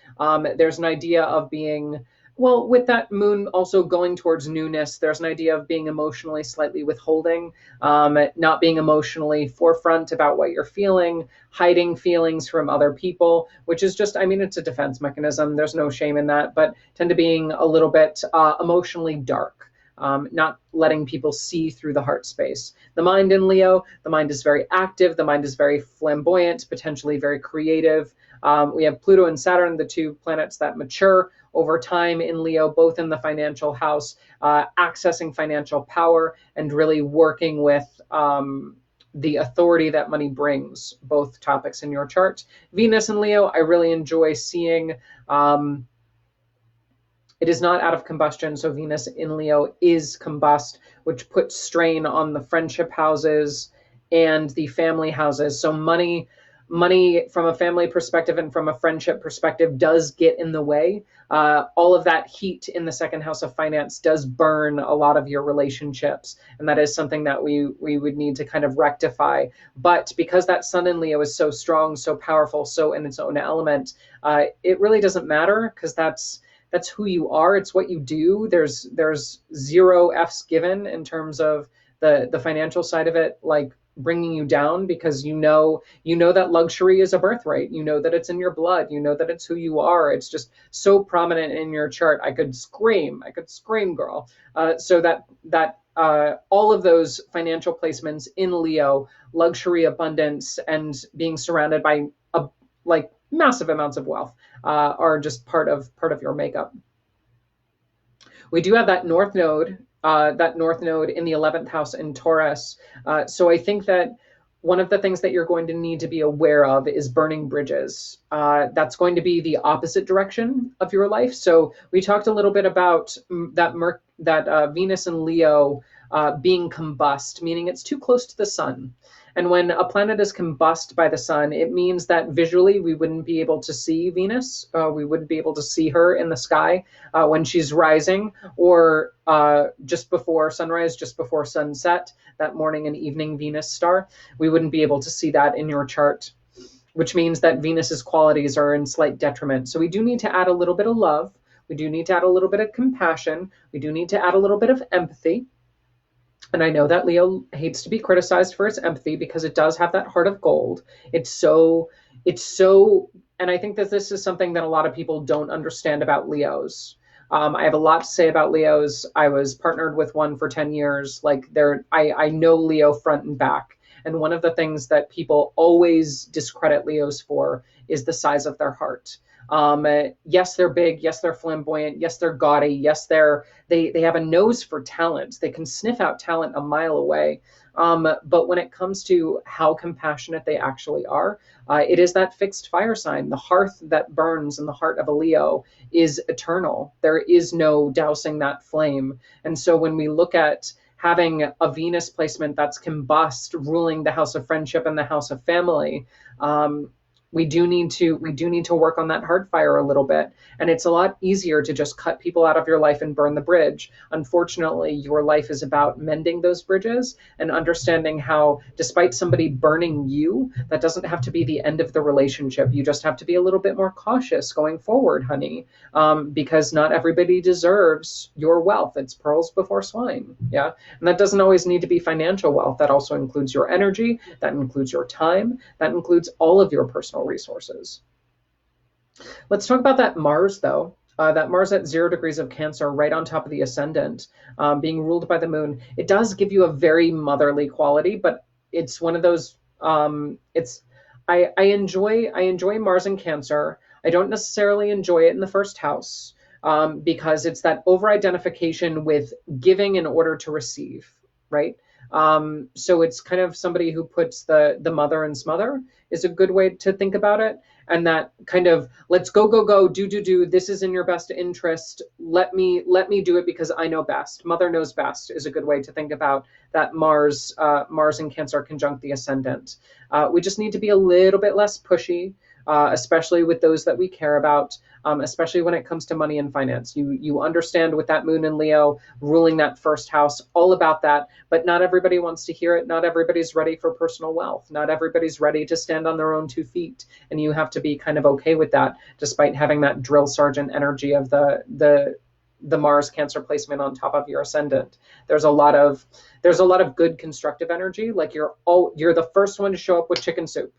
[SPEAKER 1] There's an idea of being, well, with that Moon also going towards newness, there's an idea of being emotionally slightly withholding, not being emotionally forefront about what you're feeling, hiding feelings from other people, which is just, I mean, it's a defense mechanism. There's no shame in that, but tend to being a little bit emotionally dark. Not letting people see through the heart space. The mind in Leo, the mind is very active, the mind is very flamboyant, potentially very creative. We have Pluto and Saturn, the 2 planets that mature over time in Leo, both in the financial house, accessing financial power and really working with the authority that money brings, both topics in your chart. Venus in Leo, I really enjoy seeing. It is not out of combustion, so Venus in Leo is combust, which puts strain on the friendship houses and the family houses. So money from a family perspective and from a friendship perspective does get in the way. All of that heat in the 2nd house of finance does burn a lot of your relationships, and that is something that we would need to kind of rectify. But because that Sun in Leo is so strong, so powerful, so in its own element, it really doesn't matter, because that's who you are. It's what you do. There's 0 F's given in terms of the financial side of it. Like, bringing you down, because you know that luxury is a birthright. You know that it's in your blood. You know that it's who you are. It's just so prominent in your chart. I could scream, girl. So that all of those financial placements in Leo, luxury, abundance, and being surrounded by like massive amounts of wealth, are just part of your makeup. We do have that North Node, in the 11th house in Taurus. So I think that one of the things that you're going to need to be aware of is burning bridges. That's going to be the opposite direction of your life. So we talked a little bit about that Venus and Leo being combust, meaning it's too close to the sun. And when a planet is combust by the sun, it means that visually we wouldn't be able to see Venus. We wouldn't be able to see her in the sky when she's rising, or just before sunrise, just before sunset, that morning and evening Venus star. We wouldn't be able to see that in your chart, which means that Venus's qualities are in slight detriment. So we do need to add a little bit of love. We do need to add a little bit of compassion. We do need to add a little bit of empathy. And I know that Leo hates to be criticized for its empathy, because it does have that heart of gold. It's so, and I think that this is something that a lot of people don't understand about Leos. I have a lot to say about Leos. I was partnered with one for 10 years. I know Leo front and back. And one of the things that people always discredit Leos for is the size of their heart. Yes, they're big. Yes, they're flamboyant. Yes, they're gaudy. Yes, they have a nose for talent. They can sniff out talent a mile away. But when it comes to how compassionate they actually are, it is that fixed fire sign. The hearth that burns in the heart of a Leo is eternal. There is no dousing that flame. And so when we look at having a Venus placement that's combust, ruling the house of friendship and the house of family, we do need to work on that heart fire a little bit. And it's a lot easier to just cut people out of your life and burn the bridge. Unfortunately, your life is about mending those bridges and understanding how, despite somebody burning you, that doesn't have to be the end of the relationship. You just have to be a little bit more cautious going forward, honey, because not everybody deserves your wealth. It's pearls before swine. Yeah. And that doesn't always need to be financial wealth. That also includes your energy. That includes your time. That includes all of your personal resources. Let's talk about that Mars, though. That Mars at 0 degrees of Cancer, right on top of the ascendant, being ruled by the moon. It does give you a very motherly quality, but it's one of those. I enjoy Mars in Cancer. I don't necessarily enjoy it in the first house, because it's that over-identification with giving in order to receive, right? So it's kind of somebody who puts the mother and smother is a good way to think about it. And that kind of, let's go, do, this is in your best interest. Let me do it because I know best. Mother knows best is a good way to think about that Mars in Cancer conjunct the ascendant. We just need to be a little bit less pushy, especially with those that we care about, especially when it comes to money and finance. You understand with that moon in Leo ruling that first house, all about that, but not everybody wants to hear it. Not everybody's ready for personal wealth. Not everybody's ready to stand on their own 2 feet. And you have to be kind of okay with that, despite having that drill sergeant energy of the Mars Cancer placement on top of your ascendant. There's a lot of good constructive energy. Like you're the first one to show up with chicken soup.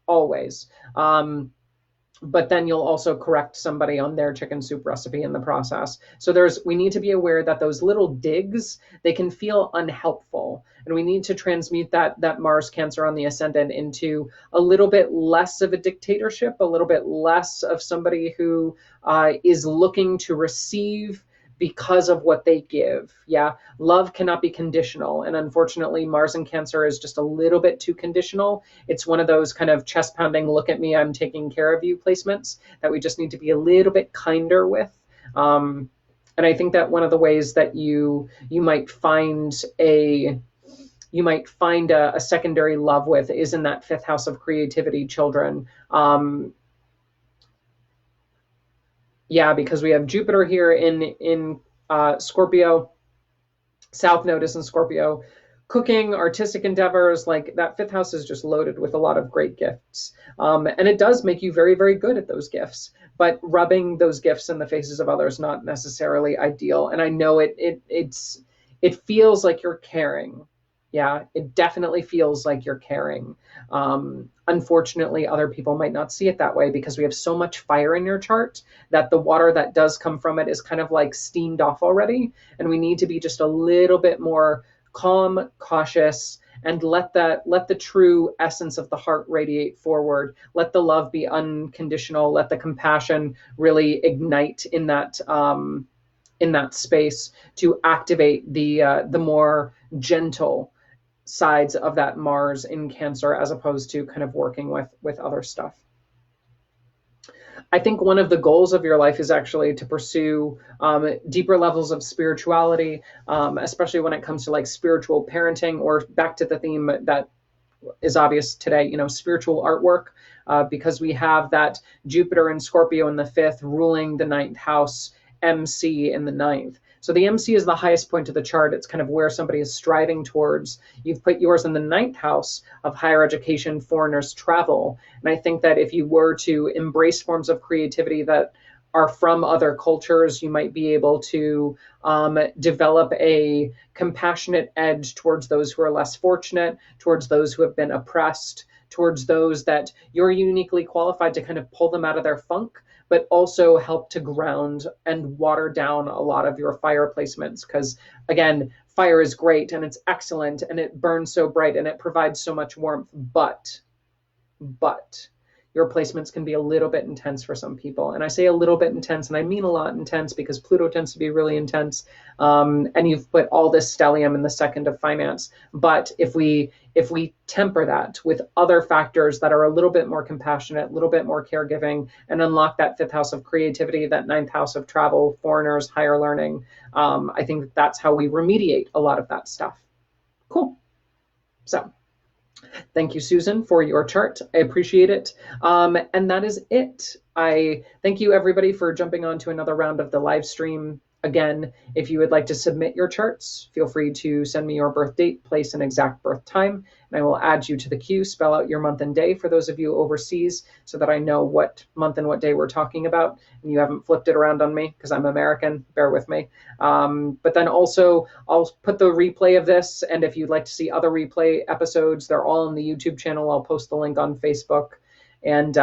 [SPEAKER 1] Always. But then you'll also correct somebody on their chicken soup recipe in the process. So we need to be aware that those little digs, they can feel unhelpful. And we need to transmute that Mars Cancer on the ascendant into a little bit less of a dictatorship, a little bit less of somebody who is looking to receive because of what they give. Yeah, love cannot be conditional. And unfortunately, Mars in Cancer is just a little bit too conditional. It's one of those kind of chest pounding, look at me, I'm taking care of you placements that we just need to be a little bit kinder with. And I think that one of the ways that you might find a secondary love with is in that 5th house of creativity, children. Yeah, because we have Jupiter here in Scorpio, South Node is in Scorpio, cooking, artistic endeavors, like that 5th house is just loaded with a lot of great gifts. And it does make you very, very good at those gifts, but rubbing those gifts in the faces of others, not necessarily ideal. And I know it feels like you're caring, Yeah, it definitely feels like you're caring. Unfortunately, other people might not see it that way because we have so much fire in your chart that the water that does come from it is kind of like steamed off already. And we need to be just a little bit more calm, cautious, and let the true essence of the heart radiate forward. Let the love be unconditional. Let the compassion really ignite in that space to activate the more gentle sides of that Mars in Cancer, as opposed to kind of working with other stuff. I think one of the goals of your life is actually to pursue deeper levels of spirituality, especially when it comes to like spiritual parenting, or back to the theme that is obvious today, spiritual artwork, because we have that Jupiter and Scorpio in the fifth ruling the ninth house, MC in the ninth. So the MC is the highest point of the chart. It's kind of where somebody is striving towards. You've put yours in the ninth house of higher education, foreigners, travel. And I think that if you were to embrace forms of creativity that are from other cultures, you might be able to develop a compassionate edge towards those who are less fortunate, towards those who have been oppressed, towards those that you're uniquely qualified to kind of pull them out of their funk, but also help to ground and water down a lot of your fire placements. Because again, fire is great and it's excellent and it burns so bright and it provides so much warmth, but your placements can be a little bit intense for some people. And I say a little bit intense, and I mean a lot intense, because Pluto tends to be really intense. And you've put all this stellium in the second of finance. But if we temper that with other factors that are a little bit more compassionate, a little bit more caregiving, and unlock that fifth house of creativity, that ninth house of travel, foreigners, higher learning, I think that's how we remediate a lot of that stuff. Cool. So thank you, Susan, for your chart. I appreciate it. And that is it. I thank you, everybody, for jumping on to another round of the live stream. Again, if you would like to submit your charts, feel free to send me your birth date, place, and exact birth time, and I will add you to the queue. Spell out your month and day for those of you overseas so that I know what month and what day we're talking about, and you haven't flipped it around on me because I'm American. Bear with me. But then also, I'll put the replay of this, and if you'd like to see other replay episodes, they're all on the YouTube channel. I'll post the link on Facebook. And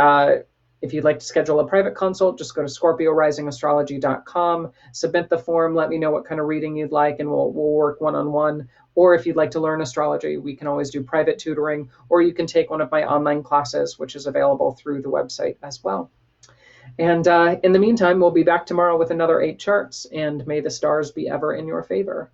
[SPEAKER 1] if you'd like to schedule a private consult, just go to scorpiorisingastrology.com, submit the form, let me know what kind of reading you'd like, and we'll work one-on-one. Or if you'd like to learn astrology, we can always do private tutoring, or you can take one of my online classes, which is available through the website as well. And in the meantime, we'll be back tomorrow with another 8 charts, and may the stars be ever in your favor.